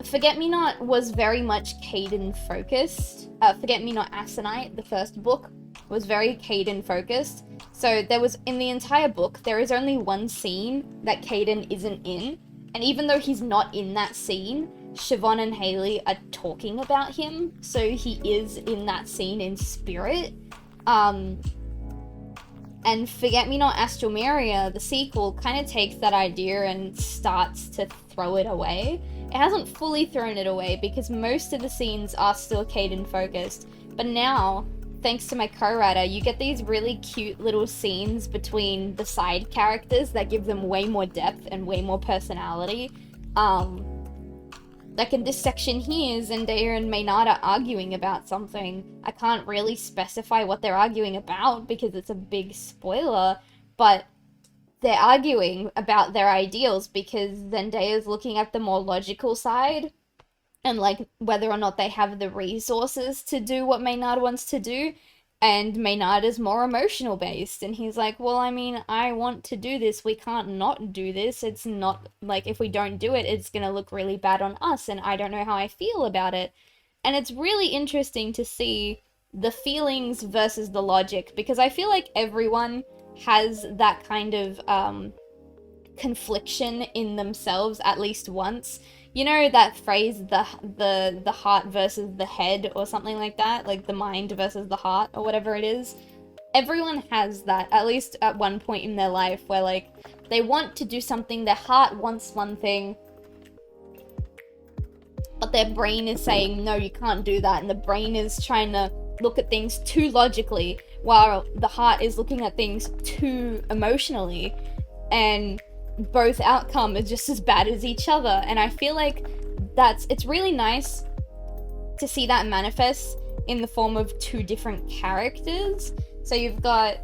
Forget Me Not was very much Caden focused. Forget Me Not Aconite, the first book, was very Caden focused. So there was, in the entire book, there is only one scene that Caden isn't in. And even though he's not in that scene, Siobhan and Haley are talking about him. So he is in that scene in spirit. And Forget Me Not Astromeria, the sequel, kind of takes that idea and starts to throw it away. It hasn't fully thrown it away because most of the scenes are still Caden focused. But now, thanks to my co-writer, you get these really cute little scenes between the side characters that give them way more depth and way more personality. Like in this section here, Zendaya and Maynard are arguing about something. I can't really specify what they're arguing about because it's a big spoiler, but they're arguing about their ideals because Zendaya's looking at the more logical side and like whether or not they have the resources to do what Maynard wants to do, and Maynard is more emotional based, and he's like, well, I mean, I want to do this, we can't not do this, it's not, like, if we don't do it, it's gonna look really bad on us, and I don't know how I feel about it. And it's really interesting to see the feelings versus the logic, because I feel like everyone has that kind of confliction in themselves at least once. You know that phrase, the heart versus the head or something like that, like the mind versus the heart or whatever it is. Everyone has that at least at one point in their life where like they want to do something, their heart wants one thing, but their brain is saying no, you can't do that, and the brain is trying to look at things too logically while the heart is looking at things too emotionally, and both outcome is just as bad as each other. And I feel like it's really nice to see that manifest in the form of two different characters. So you've got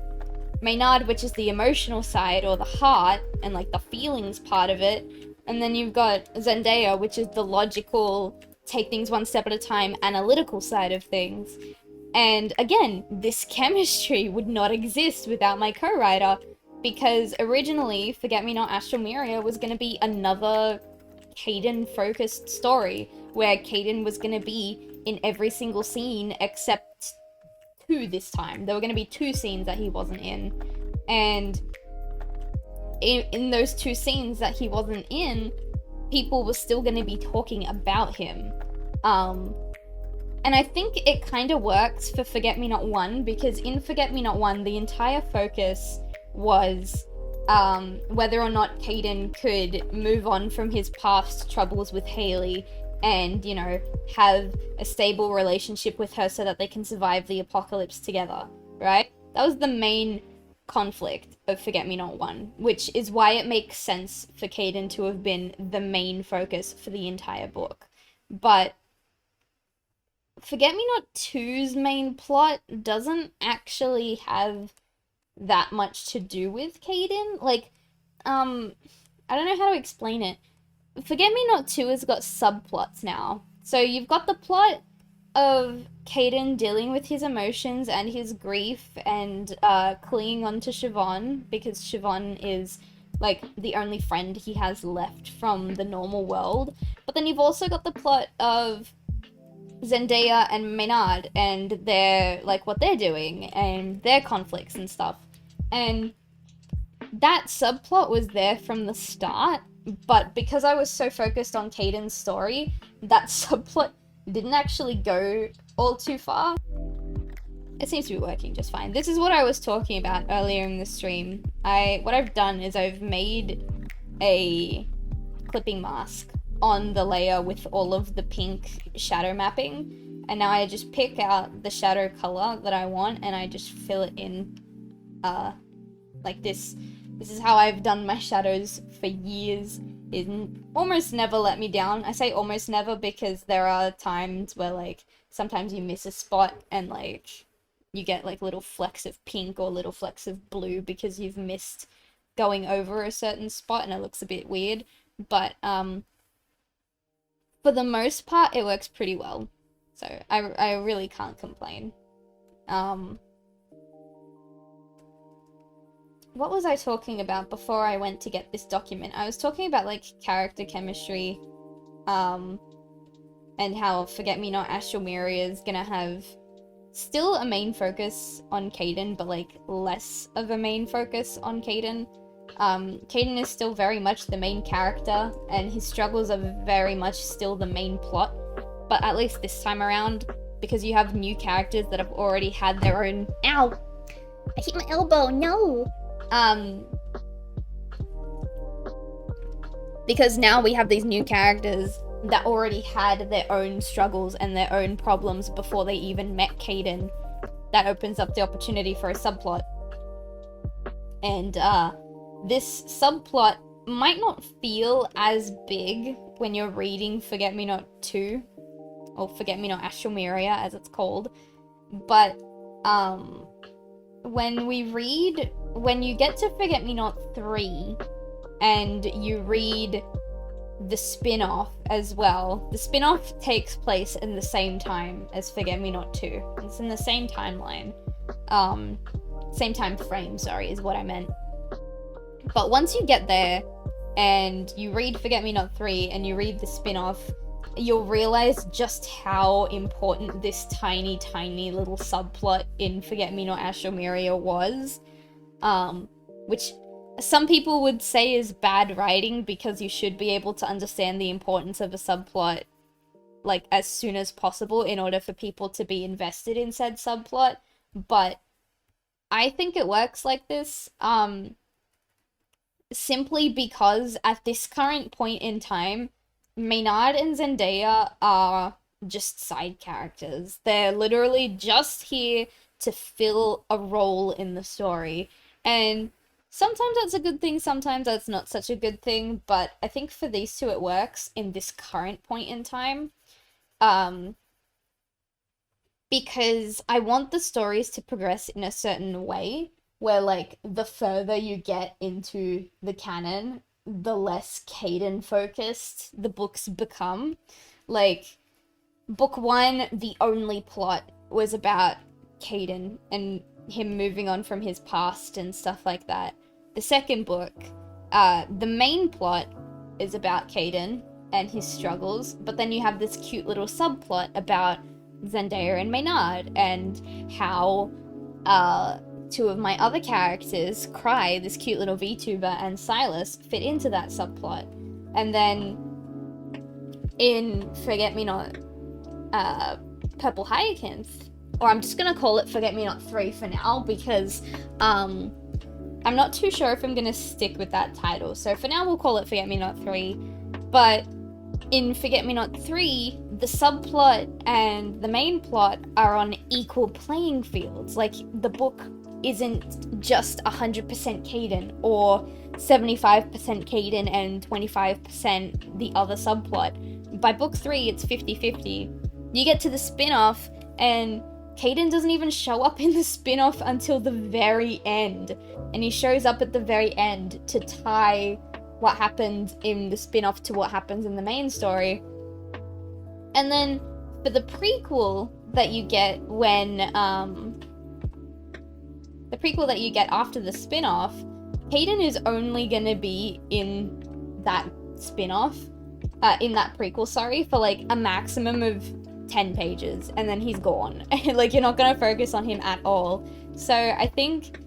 Maynard, which is the emotional side or the heart and like the feelings part of it, and then you've got Zendaya, which is the logical, take things one step at a time, analytical side of things. And again, this chemistry would not exist without my co-writer, because originally Forget Me Not Astromeria was going to be another Caden-focused story, where Caden was going to be in every single scene except two this time. There were going to be two scenes that he wasn't in, and in those two scenes that he wasn't in, people were still going to be talking about him. And I think it kind of works for Forget Me Not 1, because in Forget Me Not 1, the entire focus was whether or not Caden could move on from his past troubles with Haley and, you know, have a stable relationship with her so that they can survive the apocalypse together, right? That was the main conflict of Forget Me Not 1, which is why it makes sense for Caden to have been the main focus for the entire book. But Forget Me Not 2's main plot doesn't actually have that much to do with Caden. Like, I don't know how to explain it. Forget Me Not 2 has got subplots now. So you've got the plot of Caden dealing with his emotions and his grief and clinging on to Siobhan, because Siobhan is like the only friend he has left from the normal world. But then you've also got the plot of Zendaya and Maynard and their, like, what they're doing and their conflicts and stuff. And that subplot was there from the start, but because I was so focused on Caden's story, that subplot didn't actually go all too far. It seems to be working just fine. This is what I was talking about earlier in the stream. What I've done is I've made a clipping mask on the layer with all of the pink shadow mapping, and now I just pick out the shadow color that I want and I just fill it in like this. This is how I've done my shadows for years. It almost never let me down. I say almost never because there are times where, like, sometimes you miss a spot and, like, you get, like, little flecks of pink or little flecks of blue because you've missed going over a certain spot and it looks a bit weird. But, for the most part, it works pretty well. So, I really can't complain. What was I talking about before I went to get this document? I was talking about, like, character chemistry, and how Forget Me Not Astral Mirror is gonna have still a main focus on Caden, but like less of a main focus on Caden. Caden is still very much the main character, and his struggles are very much still the main plot, but at least this time around, because you have new characters that have already had their own— Ow! I hit my elbow, no! Because now we have these new characters that already had their own struggles and their own problems before they even met Caden. That opens up the opportunity for a subplot. And, this subplot might not feel as big when you're reading Forget Me Not 2, or Forget Me Not Astral Mirror, as it's called, but, when you get to Forget Me Not 3, and you read the spin-off as well, the spin-off takes place in the same time as Forget Me Not 2. It's in the same timeline. Same time frame, sorry, is what I meant. But once you get there, and you read Forget Me Not 3, and you read the spin-off, you'll realize just how important this tiny, tiny little subplot in Forget Me Not Astral Mirror was. Which some people would say is bad writing, because you should be able to understand the importance of a subplot, like, as soon as possible in order for people to be invested in said subplot. But I think it works like this, simply because at this current point in time, Maynard and Zendaya are just side characters. They're literally just here to fill a role in the story. And sometimes that's a good thing, sometimes that's not such a good thing, but I think for these two it works in this current point in time. Because I want the stories to progress in a certain way, where, like, the further you get into the canon, the less Caden focused the books become. Like, book 1, the only plot was about Caden and him moving on from his past and stuff like that. The second book, the main plot is about Caden and his struggles, but then you have this cute little subplot about Zendaya and Maynard, and how two of my other characters, Cry, this cute little VTuber, and Silas, fit into that subplot. And then in Forget Me Not Purple Hyacinth, or I'm just gonna call it Forget Me Not 3 for now, because I'm not too sure if I'm gonna stick with that title, so for now we'll call it Forget Me Not 3. But in Forget Me Not 3, the subplot and the main plot are on equal playing fields. Like, the book isn't just 100% Caden, or 75% Caden and 25% the other subplot. By book 3, it's 50-50. You get to the spin-off, and Caden doesn't even show up in the spin-off until the very end. And he shows up at the very end to tie what happened in the spin-off to what happens in the main story. And then for the prequel that you get when, the prequel that you get after the spin-off, Caden is only gonna be in that spin-off, in that prequel, sorry, for like a maximum of 10 pages, and then he's gone. Like, you're not gonna focus on him at all. So I think,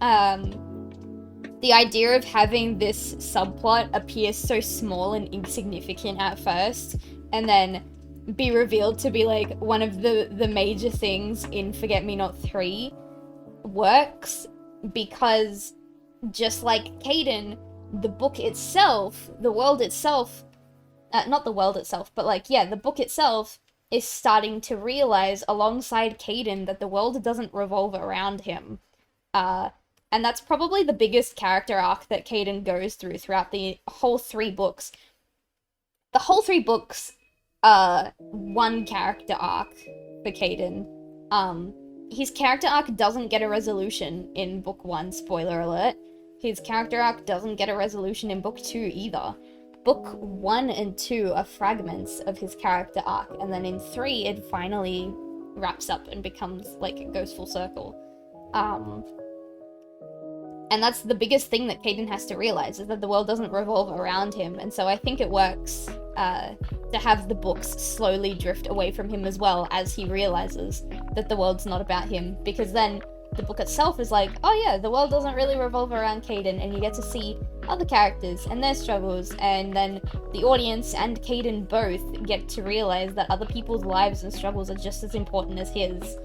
the idea of having this subplot appear so small and insignificant at first, and then be revealed to be like one of the major things in Forget Me Not 3 works, because just like Caden, the book itself, the world itself, not the world itself, but like, yeah, the book itself is starting to realize alongside Caden that the world doesn't revolve around him. And that's probably the biggest character arc that Caden goes through throughout the whole 3 books. The whole 3 books are one character arc for Caden. His character arc doesn't get a resolution in book 1, spoiler alert. His character arc doesn't get a resolution in book 2 either. Book 1 and 2 are fragments of his character arc, and then in 3 it finally wraps up and becomes, like, it goes full circle. And that's the biggest thing that Caden has to realize, is that the world doesn't revolve around him, and so I think it works. to have the books slowly drift away from him as well, as he realizes that the world's not about him, because then the book itself is like, oh yeah, the world doesn't really revolve around Caden, and you get to see other characters and their struggles, and then the audience and Caden both get to realize that other people's lives and struggles are just as important as his,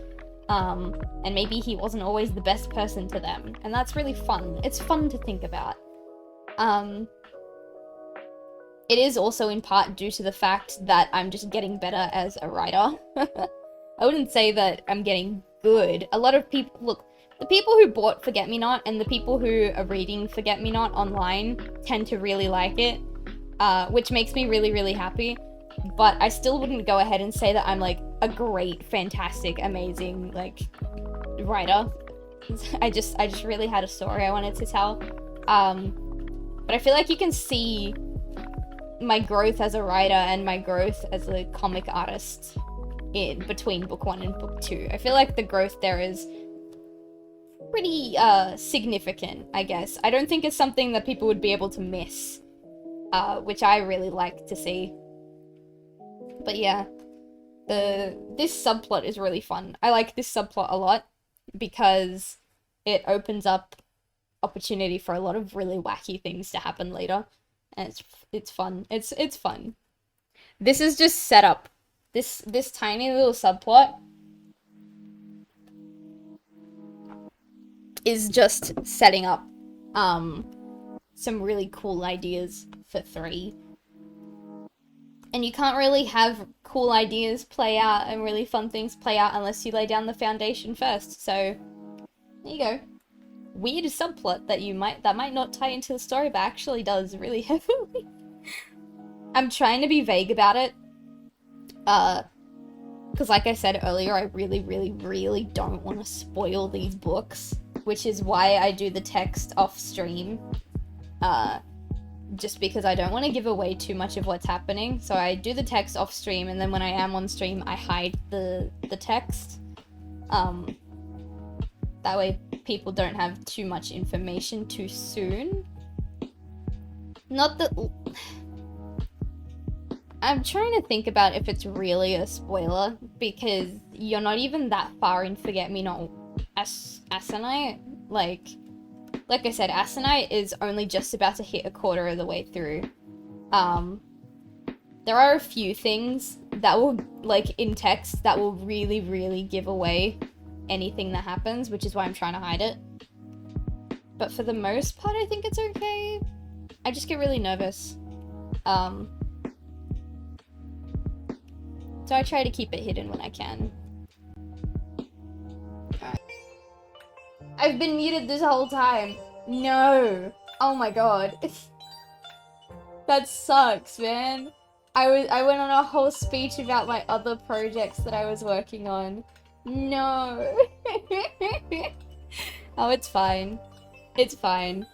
and maybe he wasn't always the best person to them, and that's really fun. It's fun to think about. It is also in part due to the fact that I'm just getting better as a writer. I wouldn't say that I'm getting good. A lot of people, look, the people who bought Forget-Me-Not and the people who are reading Forget-Me-Not online tend to really like it, which makes me really, really happy. But I still wouldn't go ahead and say that I'm like a great, fantastic, amazing, like, writer. I just really had a story I wanted to tell. But I feel like you can see my growth as a writer and my growth as a comic artist in between book 1 and book 2. I feel like the growth there is pretty significant, I guess. I don't think it's something that people would be able to miss, which I really like to see. But yeah, this subplot is really fun. I like this subplot a lot because it opens up opportunity for a lot of really wacky things to happen later. And it's fun. It's fun. This is just set up. This tiny little subplot is just setting up some really cool ideas for 3. And you can't really have cool ideas play out and really fun things play out unless you lay down the foundation first. So there you go. Weird subplot that might not tie into the story, but actually does really heavily. I'm trying to be vague about it, because like I said earlier, I really, really, really don't want to spoil these books, which is why I do the text off stream, just because I don't want to give away too much of what's happening. So I do the text off stream, and then when I am on stream, I hide the text. That way people don't have too much information too soon. Not that... I'm trying to think about if it's really a spoiler, because you're not even that far in Forget-Me-Not Aconite. Like I said, Aconite is only just about to hit a quarter of the way through. There are a few things that will, like, in text, that will really, really give away anything that happens, which is why I'm trying to hide it. But for the most part, I think it's okay. I just get really nervous. So I try to keep it hidden when I can. I've been muted this whole time. No. Oh my god. That sucks, man. I went on a whole speech about my other projects that I was working on. No. Oh, it's fine. It's fine.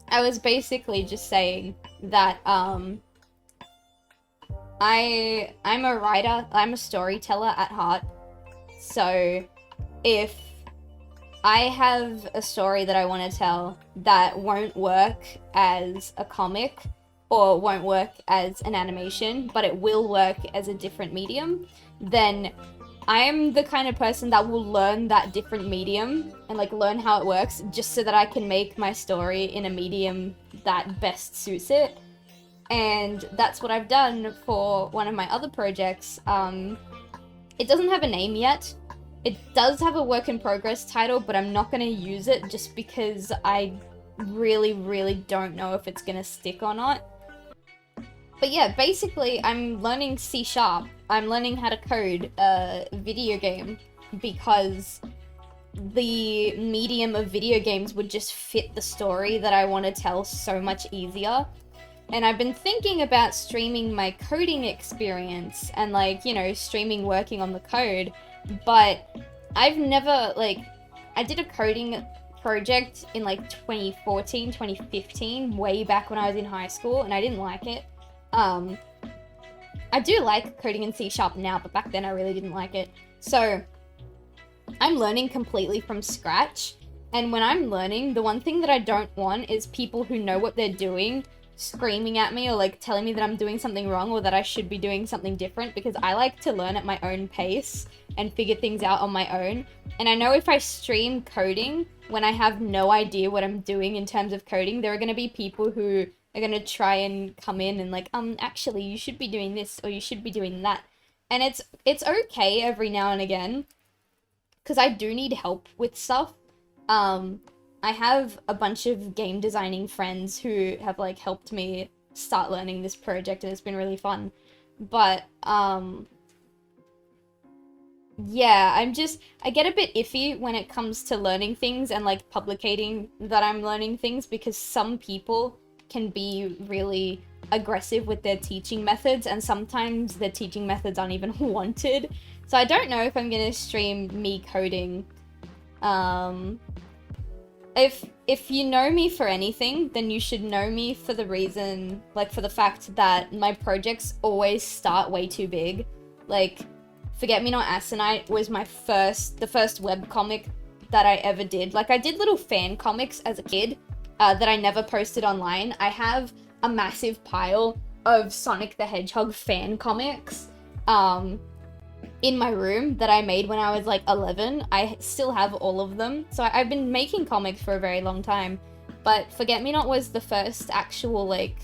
I was basically just saying that, I'm a writer, I'm a storyteller at heart. So, if I have a story that I want to tell that won't work as a comic, or won't work as an animation, but it will work as a different medium, then I'm the kind of person that will learn that different medium and, like, learn how it works just so that I can make my story in a medium that best suits it. And that's what I've done for one of my other projects. It doesn't have a name yet. It does have a work in progress title, but I'm not going to use it just because I really, really don't know if it's going to stick or not. But yeah, basically, I'm learning C#. I'm learning how to code a video game because the medium of video games would just fit the story that I want to tell so much easier. And I've been thinking about streaming my coding experience and, like, you know, streaming working on the code, but I've never, like, I did a coding project in, like, 2014, 2015, way back when I was in high school, and I didn't like it. I do like coding in C# now, but back then I really didn't like it. So, I'm learning completely from scratch, and when I'm learning, the one thing that I don't want is people who know what they're doing screaming at me or like telling me that I'm doing something wrong or that I should be doing something different, because I like to learn at my own pace and figure things out on my own. And I know if I stream coding when I have no idea what I'm doing in terms of coding, there are going to be people who are going to try and come in and like, actually you should be doing this or you should be doing that. And it's okay every now and again, because I do need help with stuff. I have a bunch of game designing friends who have like helped me start learning this project, and it's been really fun. But yeah, I get a bit iffy when it comes to learning things and like publicating that I'm learning things, because some people can be really aggressive with their teaching methods, and sometimes their teaching methods aren't even wanted. So I don't know if I'm gonna stream me coding. If you know me for anything, then you should know me for the reason, like for the fact that my projects always start way too big. Like, Forget Me Not Aconite was the first webcomic that I ever did. Like, I did little fan comics as a kid that I never posted online. I have a massive pile of Sonic the Hedgehog fan comics in my room that I made when I was like 11. I still have all of them. So I've been making comics for a very long time. But Forget Me Not was the first actual like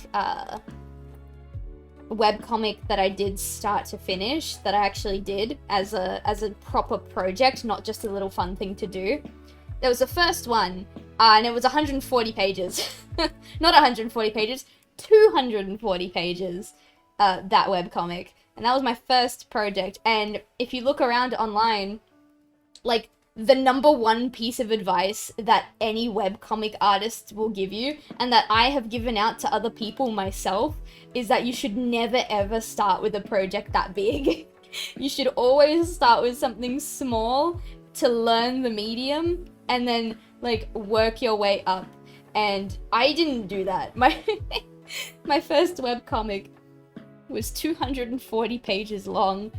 webcomic that I did start to finish, that I actually did as a proper project, not just a little fun thing to do. There was the first one, and it was 140 pages. Not 140 pages, 240 pages, that webcomic. And that was my first project. And if you look around online, like, the number one piece of advice that any webcomic artist will give you, and that I have given out to other people myself, is that you should never ever start with a project that big. You should always start with something small to learn the medium, and then, like, work your way up. And I didn't do that. My first webcomic was 240 pages long,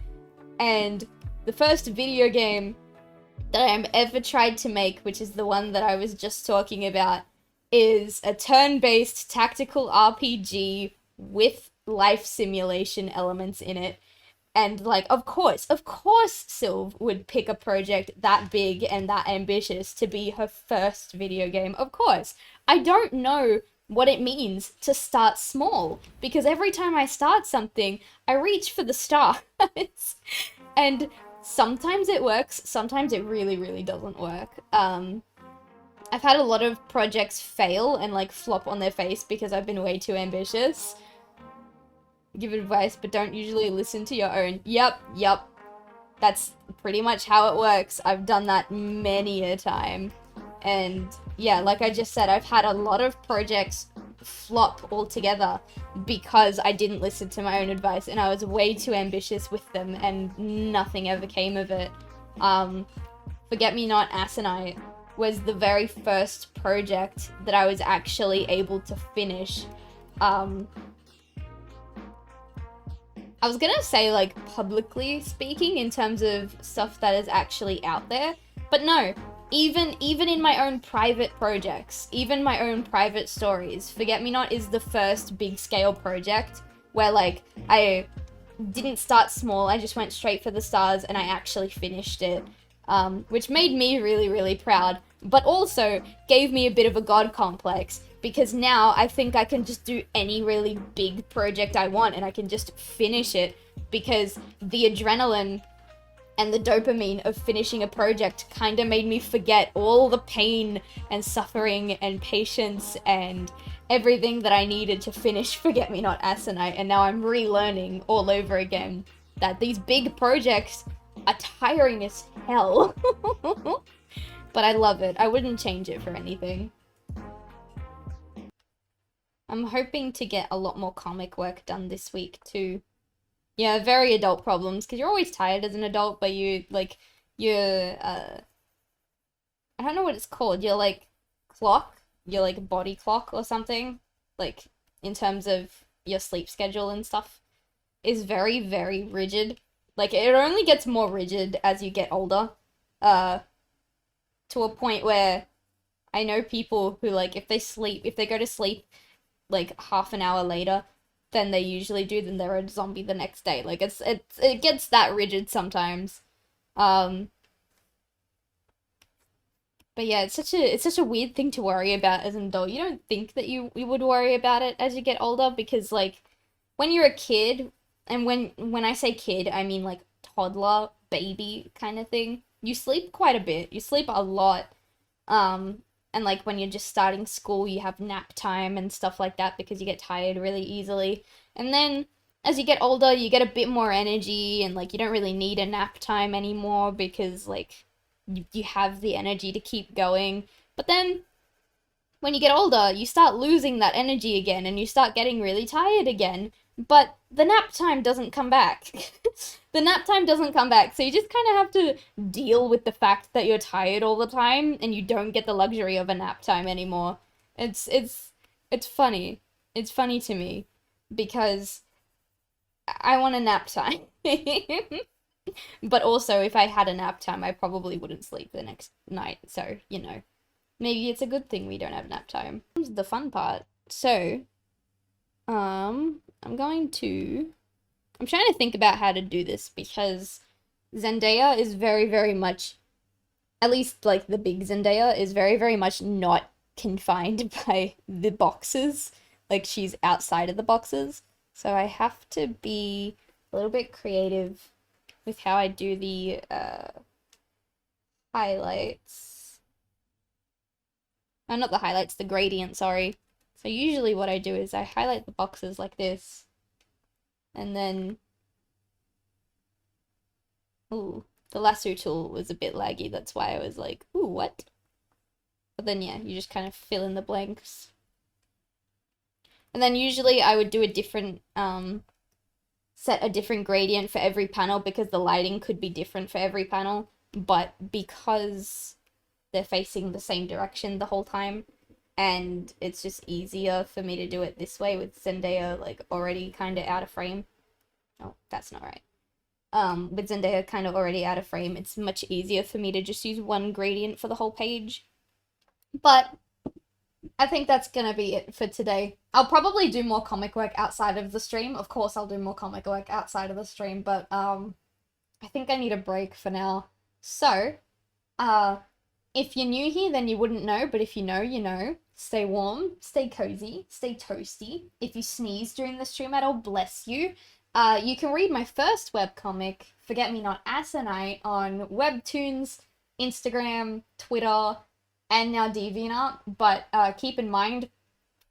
and the first video game that I ever tried to make, which is the one that I was just talking about, is a turn-based tactical RPG with life simulation elements in it. And, like, of course, Silv would pick a project that big and that ambitious to be her first video game. Of course. I don't know what it means to start small, because every time I start something, I reach for the stars. And sometimes it works, sometimes it really, really doesn't work. I've had a lot of projects fail and, like, flop on their face because I've been way too ambitious. Give advice, but don't usually listen to your own. Yep. That's pretty much how it works. I've done that many a time. And yeah, like I just said, I've had a lot of projects flop altogether because I didn't listen to my own advice and I was way too ambitious with them, and nothing ever came of it. Forget Me Not Aconite was the very first project that I was actually able to finish. I was gonna say, like, publicly speaking, in terms of stuff that is actually out there, but no. Even in my own private projects, even my own private stories, Forget Me Not is the first big-scale project where, like, I didn't start small, I just went straight for the stars and I actually finished it, which made me really, really proud, but also gave me a bit of a god complex, because now I think I can just do any really big project I want and I can just finish it, because the adrenaline and the dopamine of finishing a project kind of made me forget all the pain and suffering and patience and everything that I needed to finish Forget Me Not Aconite, and now I'm relearning all over again that these big projects are tiring as hell. But I love it. I wouldn't change it for anything. I'm hoping to get a lot more comic work done this week too. Yeah, very adult problems, because you're always tired as an adult, but I don't know what it's called, your, like, clock, your, like, body clock or something, like, in terms of your sleep schedule and stuff, is very, very rigid. Like, it only gets more rigid as you get older, to a point where I know people who, like, if they go to sleep like half an hour later than they usually do, then they're a zombie the next day. Like it gets that rigid sometimes. Um, but yeah, it's such a weird thing to worry about as an adult. You don't think that you would worry about it as you get older because like when you're a kid, and when I say kid, I mean like toddler, baby kind of thing. You sleep quite a bit. You sleep a lot. And like when you're just starting school, you have nap time and stuff like that because you get tired really easily. And then as you get older, you get a bit more energy and like you don't really need a nap time anymore because like you have the energy to keep going. But then when you get older, you start losing that energy again and you start getting really tired again. But the nap time doesn't come back. The nap time doesn't come back. So you just kind of have to deal with the fact that you're tired all the time and you don't get the luxury of a nap time anymore. It's funny. It's funny to me because I want a nap time. But also if I had a nap time, I probably wouldn't sleep the next night. So, you know, maybe it's a good thing we don't have nap time. Here's the fun part. So, I'm trying to think about how to do this because Zendaya is very, very much, at least like the big Zendaya, is very, very much not confined by the boxes. Like she's outside of the boxes. So I have to be a little bit creative with how I do the highlights. Oh, not the highlights, the gradient, sorry. So usually what I do is I highlight the boxes like this. And then... Ooh, the lasso tool was a bit laggy. That's why I was like, ooh, what? But then, yeah, you just kind of fill in the blanks. And then usually I would do a different, set a different gradient for every panel because the lighting could be different for every panel. But because they're facing the same direction the whole time, and it's just easier for me to do it this way with Zendaya, like, already kind of out of frame. Oh, that's not right. With Zendaya kind of already out of frame, it's much easier for me to just use one gradient for the whole page. But I think that's gonna be it for today. I'll probably do more comic work outside of the stream. Of course, I'll do more comic work outside of the stream, but, I think I need a break for now. So, if you're new here, then you wouldn't know, but if you know, you know. Stay warm, stay cozy, stay toasty. If you sneeze during the stream at all, bless you. You can read my first webcomic, Forget Me Not Asinite, on Webtoons, Instagram, Twitter, and now DeviantArt, but keep in mind,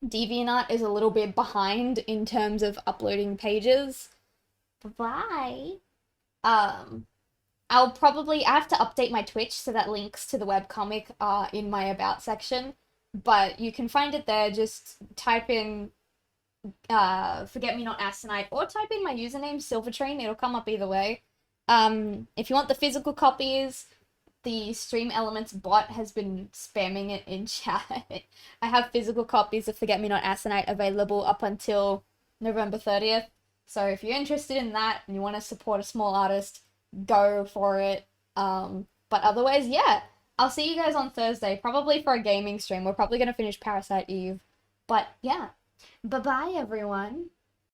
DeviantArt is a little bit behind in terms of uploading pages. Bye-bye. I have to update my Twitch, so that links to the webcomic are in my About section, but you can find it there. Just type in Forget Me Not Asinite, or type in my username, Silvitrine. It'll come up either way. If you want the physical copies, the Stream Elements bot has been spamming it in chat. I have physical copies of Forget Me Not Asinite available up until November 30th. So if you're interested in that and you want to support a small artist, go for it. But otherwise, yeah, I'll see you guys on Thursday, probably for a gaming stream. We're probably going to finish Parasite Eve. But yeah, bye-bye, everyone.